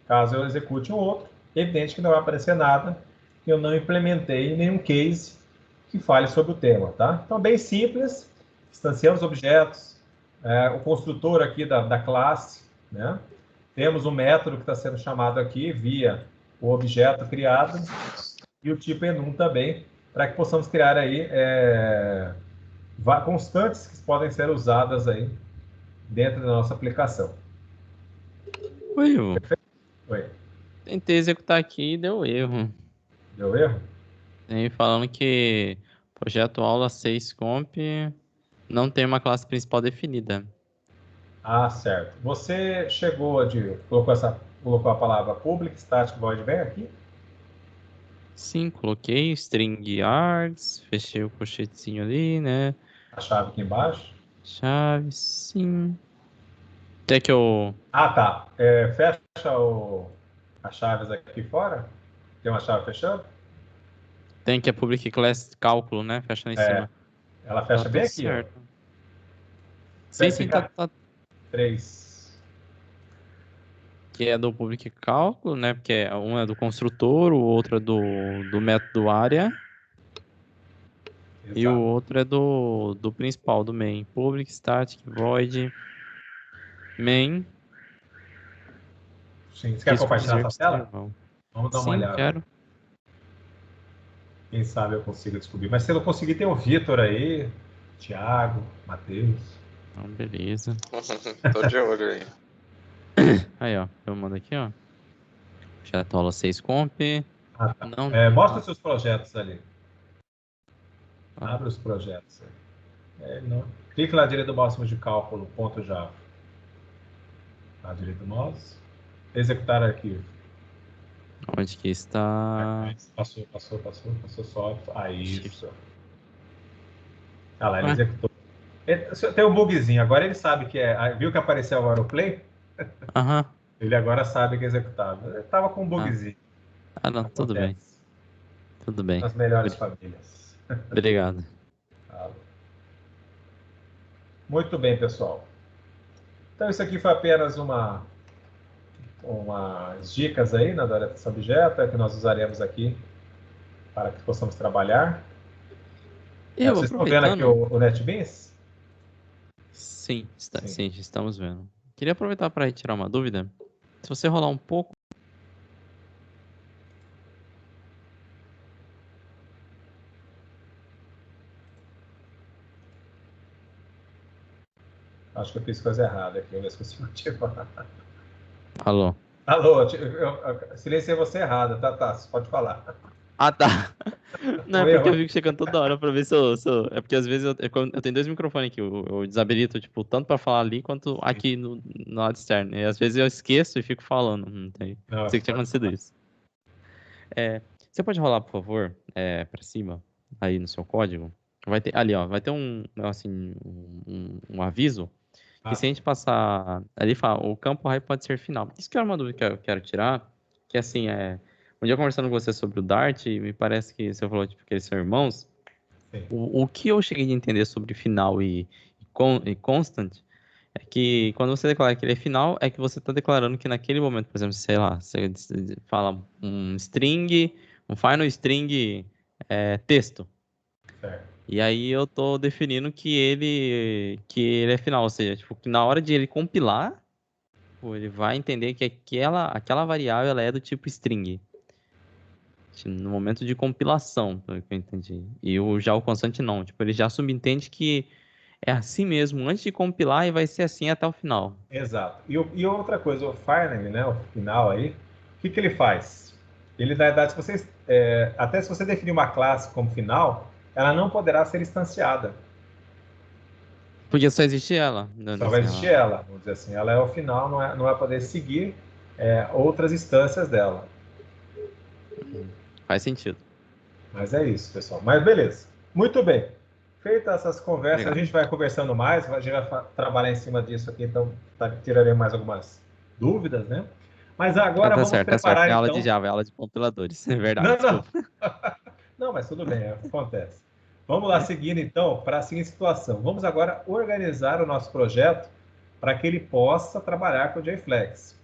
caso eu execute um outro, é evidente que não vai aparecer nada, que eu não implementei nenhum case que fale sobre o tema, tá? Então, bem simples, instanciamos objetos, o construtor aqui da classe, né? Temos um método que está sendo chamado aqui via o objeto criado e o tipo enum também, para que possamos criar aí constantes que podem ser usadas aí dentro da nossa aplicação. Oi, Ivo. Oi. Tentei executar aqui e deu erro. Deu erro? Tem falando que projeto aula 6 comp não tem uma classe principal definida. Ah, certo. Você chegou colocou a palavra public static void var aqui? Sim, coloquei string args, fechei o colchetezinho ali, né? A chave aqui embaixo? Chave, sim. Até que eu... Ah, tá. Fecha as chaves aqui fora? Tem uma chave fechando? Tem que a public class cálculo, né? Fecha lá em cima. Ela fecha Tá bem tudo aqui, certo. ó. Sim, tá. 3. Que é do public cálculo, né? Porque um é do construtor, o outro é do método área. Exato. E o outro é do principal, do main. Public, static, void, main. Sim. Você quer compartilhar essa tela? Vamos dar uma olhada. Sim, quero. Quem sabe eu consigo descobrir. Mas se eu não conseguir, tem o Vitor aí, Thiago, Matheus. Então, beleza. Tô de olho aí. Aí, ó. Eu mando aqui, ó. Já tá aula 6 comp. Ah, tá. Não, mostra os seus projetos ali. Abre os projetos. Não. Clique lá direito do máximo de cálculo, ponto .java. À direita do mouse. Executar arquivo. Onde que está? Passou só. Aí, isso. Ah lá, ele Ué? executou. Tem um bugzinho. Agora ele sabe que é. Viu que apareceu agora o play? Aham. Ele agora sabe que é executável. Ele tava com um bugzinho. Não, tudo bem. Acontece. Tudo bem. Nas melhores famílias. Obrigado. Muito bem, pessoal. Então, isso aqui foi apenas umas dicas aí na orientação de objeto, que nós usaremos aqui para que possamos trabalhar. Eu, Vocês estão vendo aqui o NetBeans? Sim, sim, estamos vendo. Queria aproveitar para retirar uma dúvida. Se você rolar um pouco. Acho que eu fiz coisa errada aqui, eu não esqueci de ativar. Alô? Alô, eu silenciei você errada, tá? Você pode falar. Ah, tá. Não, é porque eu fico chegando toda hora pra ver se eu. É porque às vezes eu tenho 2 microfones aqui. Eu desabilito, tipo, tanto pra falar ali quanto aqui no lado externo. E às vezes eu esqueço e fico falando. Não sei que tinha acontecido isso. Você pode rolar, por favor, pra cima, aí no seu código? Vai ter, ali, ó, vai ter um aviso. Que se a gente passar ali, fala, o campo raio pode ser final. Isso que é uma dúvida que eu quero tirar, que assim, um dia conversando com você sobre o Dart, me parece que você falou tipo, que eles são irmãos. O que eu cheguei a entender sobre final e constant é que quando você declara que ele é final, é que você está declarando que naquele momento, por exemplo, sei lá, você fala um string, um final string texto. Certo. E aí eu tô definindo que ele é final, ou seja, tipo, que na hora de ele compilar, pô, ele vai entender que aquela variável ela é do tipo string. No momento de compilação, pelo que eu entendi. E já o constante não, tipo, ele já subentende que é assim mesmo antes de compilar e vai ser assim até o final. Exato. E outra coisa, o finally, né, o final aí, o que ele faz? Ele dá a idade, se você, até se você definir uma classe como final, ela não poderá ser instanciada. Podia só existir ela. Só vai existir ela, vamos dizer assim. Ela é o final, não vai poder seguir outras instâncias dela. Faz sentido. Mas é isso, pessoal. Mas beleza. Muito bem. Feitas essas conversas, Legal. a gente vai conversando mais, a gente vai trabalhar em cima disso aqui, então tiraremos mais algumas dúvidas, né? Mas agora vamos Tá certo. preparar, É aula então... de Java, é aula de compiladores. É verdade, Não. desculpa. Não, mas tudo bem, acontece. Vamos lá, seguindo então, para a seguinte situação. Vamos agora organizar o nosso projeto para que ele possa trabalhar com o JFlex.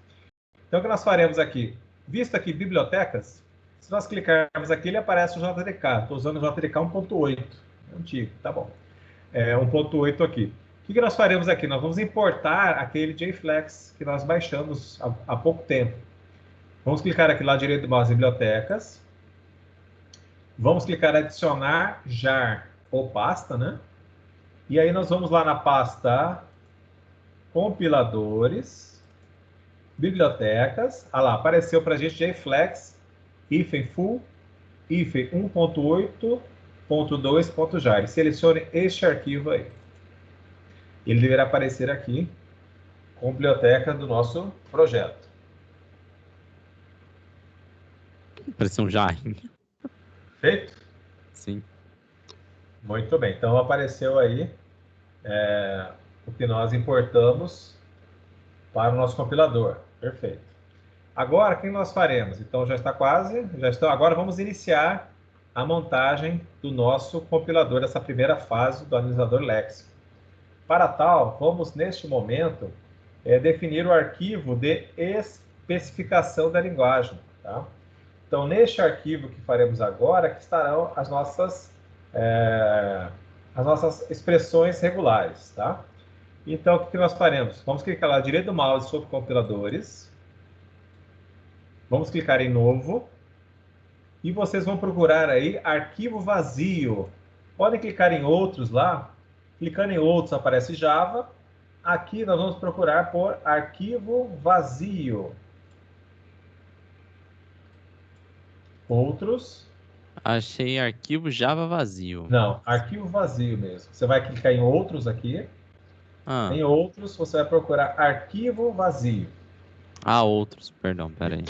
Então, o que nós faremos aqui? Visto aqui bibliotecas, se nós clicarmos aqui, ele aparece o JDK. Estou usando o JDK 1.8. É antigo, tá bom. 1.8 aqui. O que nós faremos aqui? Nós vamos importar aquele JFlex que nós baixamos há pouco tempo. Vamos clicar aqui lá direito do mouse bibliotecas. Vamos clicar adicionar jar ou pasta, né? E aí nós vamos lá na pasta compiladores, bibliotecas. Ah lá, apareceu para a gente JFlex, full, 1.8.2.jar. Selecione este arquivo aí. Ele deverá aparecer aqui com a biblioteca do nosso projeto. Parece um jar. Feito? Sim. Muito bem. Então apareceu aí o que nós importamos para o nosso compilador. Perfeito. Agora, o que nós faremos? Então, já está quase, agora vamos iniciar a montagem do nosso compilador, dessa primeira fase do analisador léxico. Para tal, vamos, neste momento, definir o arquivo de especificação da linguagem. Tá? Então, neste arquivo que faremos agora, que estarão as nossas expressões regulares. Tá? Então, o que nós faremos? Vamos clicar lá direito do mouse sobre compiladores. Vamos clicar em novo. E vocês vão procurar aí arquivo vazio. Podem clicar em outros lá. Clicando em outros aparece Java. Aqui nós vamos procurar por arquivo vazio. Outros. Achei arquivo Java vazio. Não, arquivo vazio mesmo. Você vai clicar em outros aqui. Ah, Em outros, você vai procurar arquivo vazio. outros, perdão, pera aí.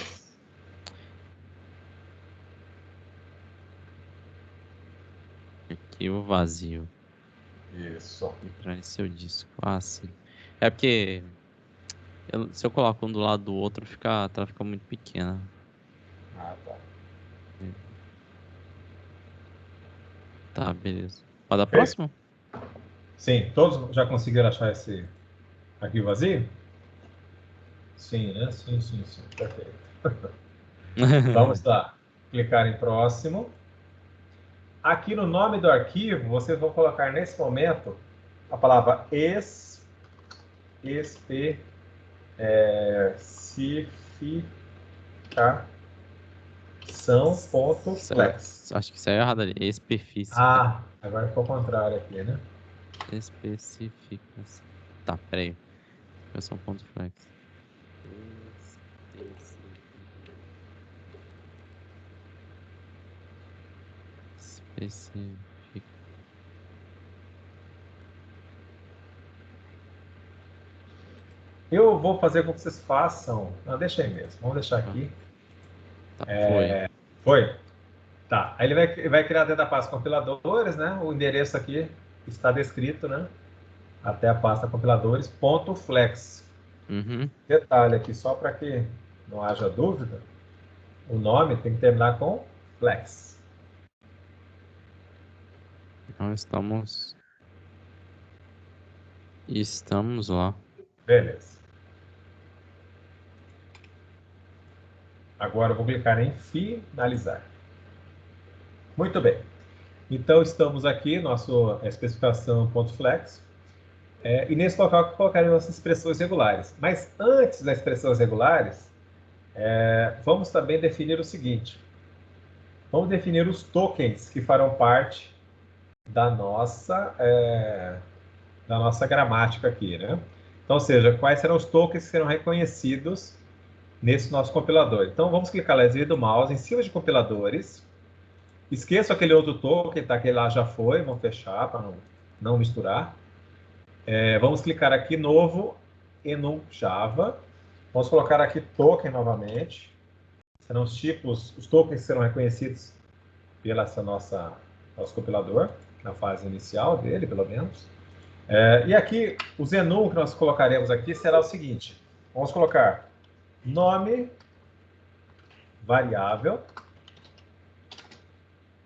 Arquivo vazio. Isso. Entrar em seu disco. Ah, sim. É porque se eu coloco um do lado do outro, a tela fica muito pequena. Ah, tá. Tá, beleza. Pode dar Fez? próximo? Sim, todos já conseguiram achar esse arquivo vazio? Sim, né? Sim, sim, sim. Perfeito. Vamos lá. Clicar em próximo. Aqui no nome do arquivo, vocês vão colocar nesse momento a palavra especificação.flex. Acho que saiu errado ali. Específica. Ah, agora ficou ao contrário aqui, né? Especificação. Tá, peraí. Especificação ponto flex. Especifica. Eu vou fazer com que vocês façam. Não, deixa aí mesmo. Vamos deixar aqui. Tá, foi. Foi? Tá. Aí ele vai criar dentro da pasta compiladores, né? O endereço aqui está descrito, né? Até a pasta compiladores, ponto flex. Uhum. Detalhe aqui, só para que não haja dúvida, o nome tem que terminar com flex. Então estamos lá. Beleza. Agora eu vou clicar em finalizar. Muito bem. Então estamos aqui, nossa especificação .flex. E nesse local colocaremos nossas expressões regulares. Mas antes das expressões regulares, vamos também definir o seguinte. Vamos definir os tokens que farão parte da nossa gramática aqui, né? Então, ou seja, quais serão os tokens que serão reconhecidos nesse nosso compilador. Então, vamos clicar lá do mouse em cima de compiladores. Esqueça aquele outro token, tá? Aquele lá já foi, vamos fechar para não misturar. Vamos clicar aqui, novo, enum Java. Vamos colocar aqui token novamente. Serão os tipos, os tokens que serão reconhecidos pelo nosso compilador, na fase inicial dele, pelo menos. E aqui, o enum que nós colocaremos aqui será o seguinte. Vamos colocar nome, variável.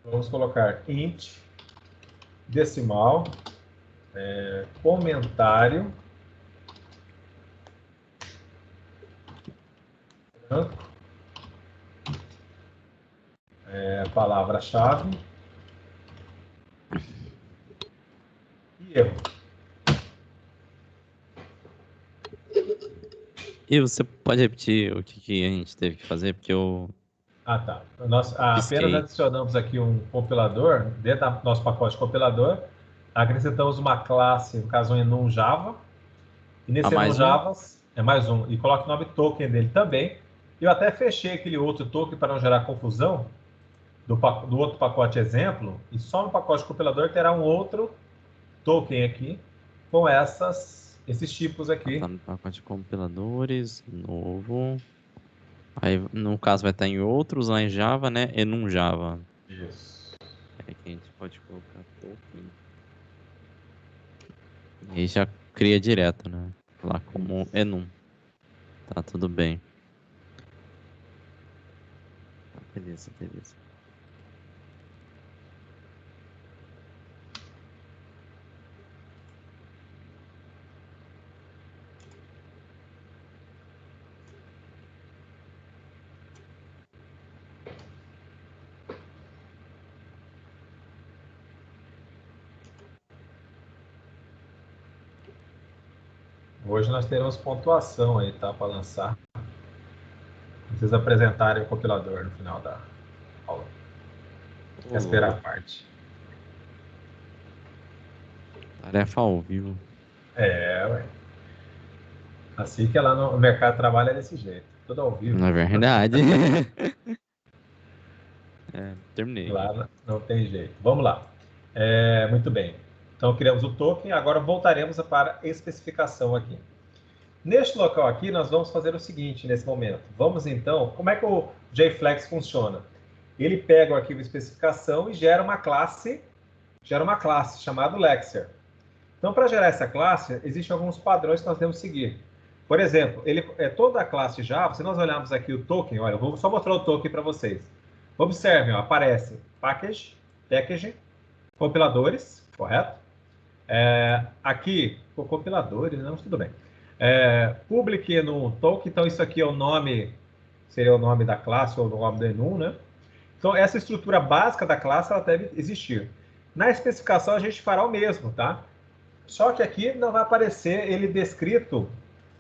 Vamos colocar int, decimal, comentário, palavra-chave e erro. E você pode repetir o que a gente teve que fazer? Porque eu Ah, tá. Nós apenas pisquei. adicionamos aqui um compilador, dentro do nosso pacote de compilador, acrescentamos uma classe, no caso um enum Java, e nesse enum Java é mais um, e coloque o nome token dele também. Eu até fechei aquele outro token para não gerar confusão do outro pacote exemplo, e só no pacote de compilador terá um outro token aqui com esses tipos aqui. Tá no pacote de compiladores, novo. Aí, no caso, vai estar em outros lá em Java, né? Enum Java. Isso. É que a gente pode colocar token. E aí já cria direto, né? Lá como enum. Tá tudo bem. Beleza, beleza. Hoje nós teremos pontuação aí, tá? Para lançar. Vocês apresentarem o compilador no final da aula. Esperar a parte. Tarefa ao vivo. Ué. Assim que lá no mercado de trabalho é desse jeito. Tudo ao vivo. Na verdade. Terminei. Lá não tem jeito. Vamos lá. Muito bem. Então, criamos o token, agora voltaremos para a especificação aqui. Neste local aqui, nós vamos fazer o seguinte, nesse momento. Vamos, então, como é que o JFlex funciona? Ele pega o arquivo especificação e gera uma classe chamada Lexer. Então, para gerar essa classe, existem alguns padrões que nós devemos seguir. Por exemplo, toda a classe Java, se nós olharmos aqui o token, olha, eu vou só mostrar o token para vocês. Observem, ó, aparece package, compiladores, correto? Aqui, compiladores, não, tudo bem. Public no token, então isso aqui é o nome, seria o nome da classe ou o nome do enum, né? Então, essa estrutura básica da classe, ela deve existir. Na especificação, a gente fará o mesmo, tá? Só que aqui não vai aparecer ele descrito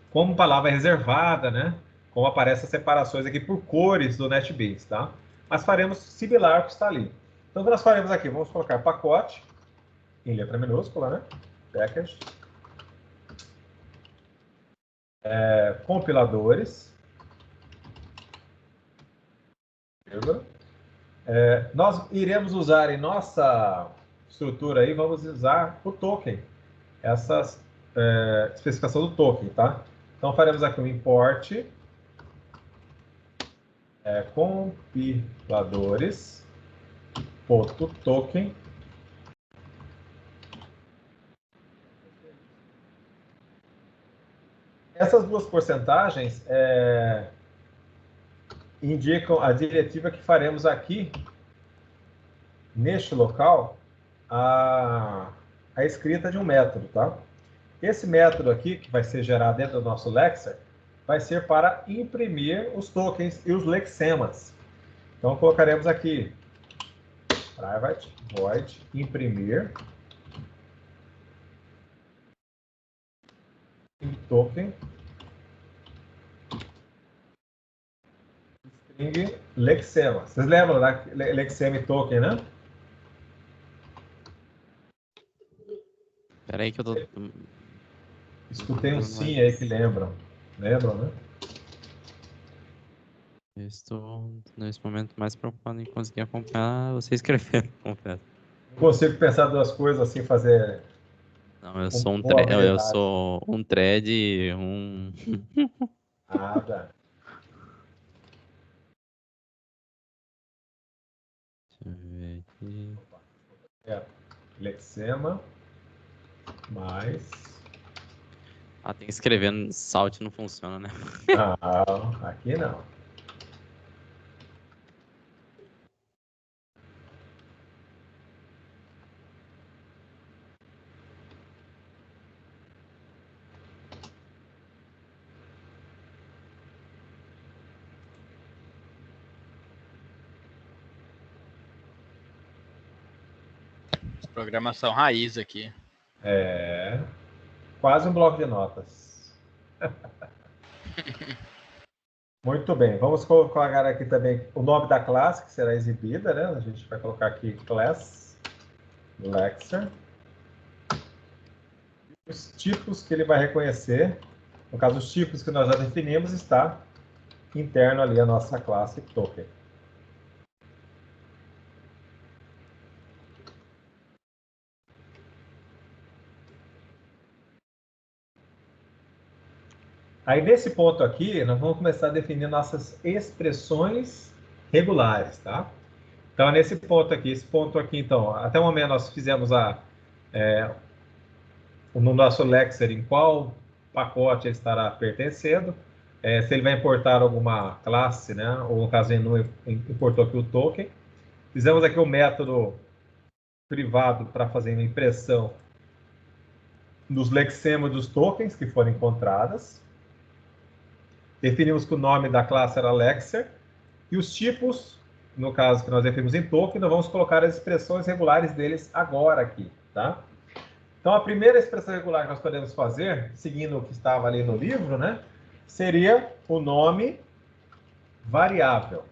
como palavra reservada, né? Como aparecem as separações aqui por cores do NetBeans, tá? Mas faremos similar ao que está ali. Então, o que nós faremos aqui? Vamos colocar pacote, em letra minúscula, né? Package. Compiladores. Nós iremos usar em nossa estrutura aí, vamos usar o token. Essa especificação do token, tá? Então, faremos aqui um import compiladores .token. Essas duas porcentagens indicam a diretiva que faremos aqui, neste local, a escrita de um método, tá? Esse método aqui, que vai ser gerado dentro do nosso Lexer, vai ser para imprimir os tokens e os lexemas. Então, colocaremos aqui private void imprimir token string lexema. Vocês lembram da lexema e token, né? Espera aí que eu tô... Escutei um sim aí que lembram. Lembram, né? Eu estou, nesse momento, mais preocupado em conseguir acompanhar você escrevendo, confesso. Não consigo pensar duas coisas assim, fazer... Não, eu sou eu sou um thread, Nada. Deixa eu ver aqui. Lexema mais... Tem que escrever no Salt, não funciona, né? Não, aqui não. Programação raiz aqui. Quase um bloco de notas. Muito bem, vamos colocar aqui também o nome da classe que será exibida, né? A gente vai colocar aqui class Lexer. Os tipos que ele vai reconhecer, no caso, os tipos que nós já definimos, está interno ali a nossa classe token. Aí, nesse ponto aqui, nós vamos começar a definir nossas expressões regulares, tá? Então, nesse ponto aqui, então, até o momento nós fizemos no nosso Lexer em qual pacote ele estará pertencendo, se ele vai importar alguma classe, né? Ou no caso, ele importou aqui o token. Fizemos aqui o método privado para fazer uma impressão dos lexemas dos tokens que foram encontradas. Definimos que o nome da classe era Lexer. E os tipos, no caso que nós definimos em token, nós vamos colocar as expressões regulares deles agora aqui, tá? Então, a primeira expressão regular que nós podemos fazer, seguindo o que estava ali no livro, né? Seria o nome variável.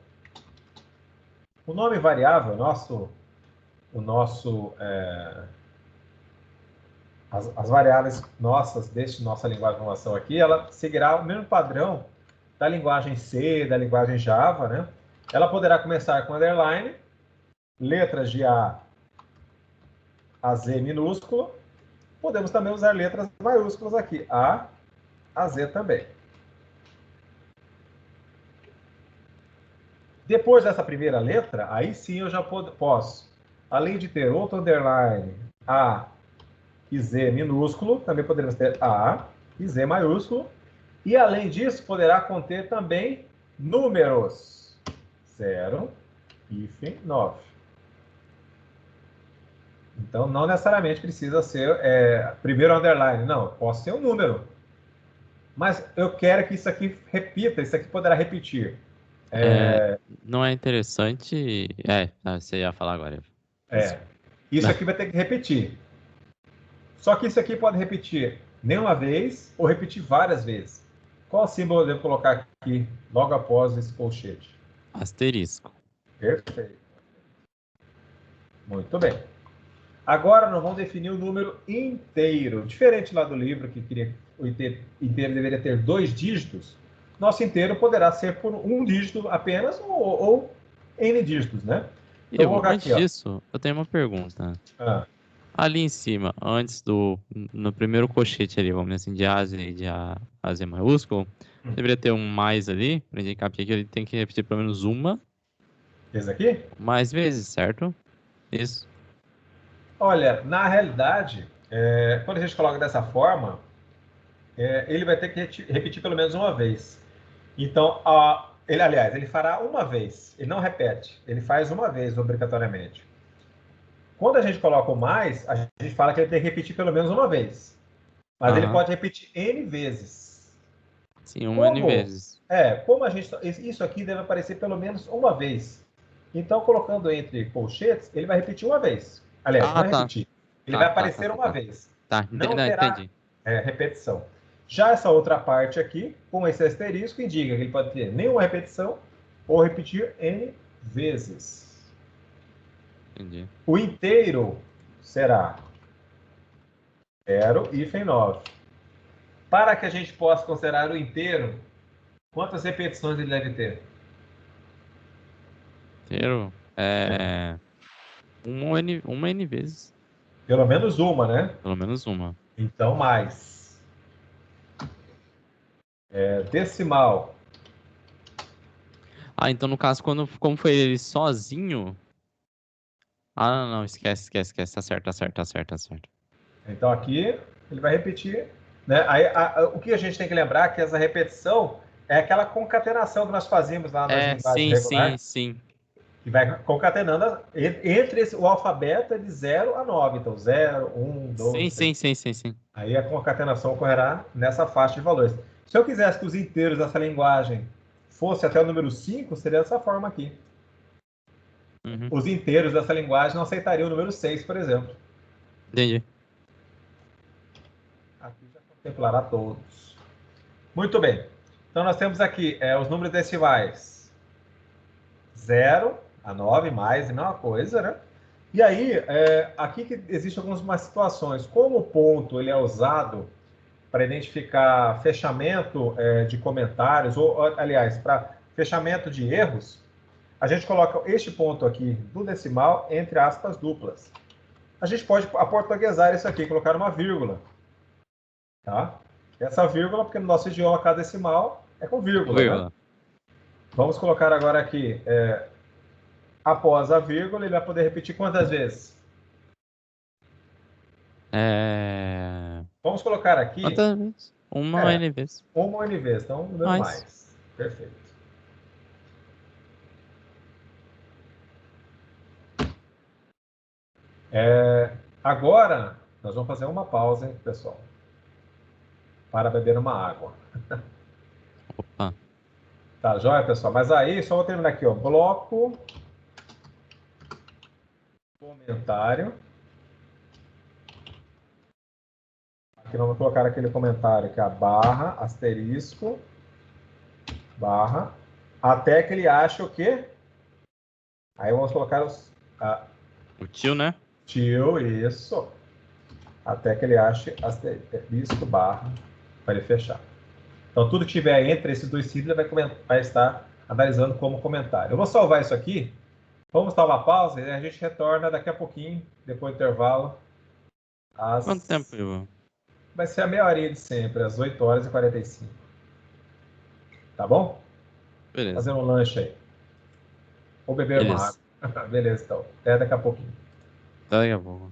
O nome variável, as variáveis nossas, nossa linguagem de programação aqui, ela seguirá o mesmo padrão da linguagem C, da linguagem Java, né? Ela poderá começar com underline, letras de A Z minúsculo. Podemos também usar letras maiúsculas aqui, A Z também. Depois dessa primeira letra, aí sim eu já posso, além de ter outro underline, A e Z minúsculo, também poderemos ter A e Z maiúsculo. E além disso, poderá conter também números. 0, hífen 9. Então, não necessariamente precisa ser primeiro underline. Não, posso ser um número. Mas eu quero que isso aqui repita, isso aqui poderá repetir. Não é interessante... você ia falar agora. Isso aqui vai ter que repetir. Só que isso aqui pode repetir nem uma vez ou repetir várias vezes. Qual símbolo eu devo colocar aqui logo após esse colchete? Asterisco. Perfeito. Muito bem. Agora nós vamos definir o número inteiro. Diferente lá do livro, que queria o inteiro deveria ter 2 dígitos, nosso inteiro poderá ser por um dígito apenas ou N dígitos, né? Então, antes disso, eu tenho uma pergunta. Ali em cima, no primeiro colchete ali, vamos dizer assim, de A a Z maiúsculo, deveria ter um mais ali, para indicar porque ele tem que repetir pelo menos uma. Esse aqui? Mais vezes, certo? Isso. Olha, na realidade, quando a gente coloca dessa forma, ele vai ter que repetir pelo menos uma vez. Então, ele fará uma vez, ele não repete, ele faz uma vez obrigatoriamente. Quando a gente coloca o mais, a gente fala que ele tem que repetir pelo menos uma vez. Mas ele pode repetir N vezes. Sim, N vezes. Isso aqui deve aparecer pelo menos uma vez. Então, colocando entre colchetes, ele vai repetir uma vez. Aliás, não vai repetir. Ele vai aparecer uma vez. Não terá entendi. Repetição. Já essa outra parte aqui, com esse asterisco, indica que ele pode ter nenhuma repetição ou repetir N vezes. Entendi. O inteiro será 0, hífen 9. Para que a gente possa considerar o inteiro, quantas repetições ele deve ter? Inteiro? Uma N vezes. Pelo menos uma, né? Pelo menos uma. Então, mais. Decimal. Então no caso, como foi ele sozinho... não, esquece. Tá certo. Então aqui, ele vai repetir, né? O que a gente tem que lembrar é que essa repetição é aquela concatenação que nós fazíamos lá nas linguagens regulares. Sim. Que vai concatenando entre o alfabeto de 0 a 9. Então, 0, 1, 2... Sim. Aí a concatenação ocorrerá nessa faixa de valores. Se eu quisesse que os inteiros dessa linguagem fossem até o número 5, seria dessa forma aqui. Os inteiros dessa linguagem não aceitariam o número 6, por exemplo. Entendi. Aqui já contemplará todos. Muito bem. Então, nós temos aqui os números decimais. 0 a 9, mais a mesma coisa, né? E aí, aqui que existem algumas situações. Como o ponto ele é usado para identificar fechamento de comentários, ou, aliás, para fechamento de erros, a gente coloca este ponto aqui do decimal entre aspas duplas. A gente pode aportuguesar isso aqui, colocar uma vírgula. Tá? Essa vírgula, porque no nosso idioma cada decimal é com vírgula. Né? Vamos colocar agora aqui, após a vírgula, ele vai poder repetir quantas vezes? Vamos colocar aqui... Quantas vezes? Uma N vezes. Uma N vezes, então um número mais. Perfeito. Agora, nós vamos fazer uma pausa, hein, pessoal, para beber uma água. Opa. Tá, joia, pessoal? Mas aí, só vou terminar aqui, ó. Bloco, comentário. Aqui nós vamos colocar aquele comentário que é a barra, asterisco, barra, até que ele ache o quê? Aí vamos colocar o tio, né? Tio, isso. Até que ele ache asterisco, barra, para ele fechar. Então, tudo que tiver entre esses dois símbolos vai estar analisando como comentário. Eu vou salvar isso aqui. Vamos dar uma pausa e a gente retorna daqui a pouquinho, depois do intervalo, Quanto tempo, Ivan? Vai ser a meia horinha de sempre, às 8h45. Tá bom? Beleza. Fazer um lanche aí. Ou beber uma água. Beleza, então. Até daqui a pouquinho. Até daqui a pouco.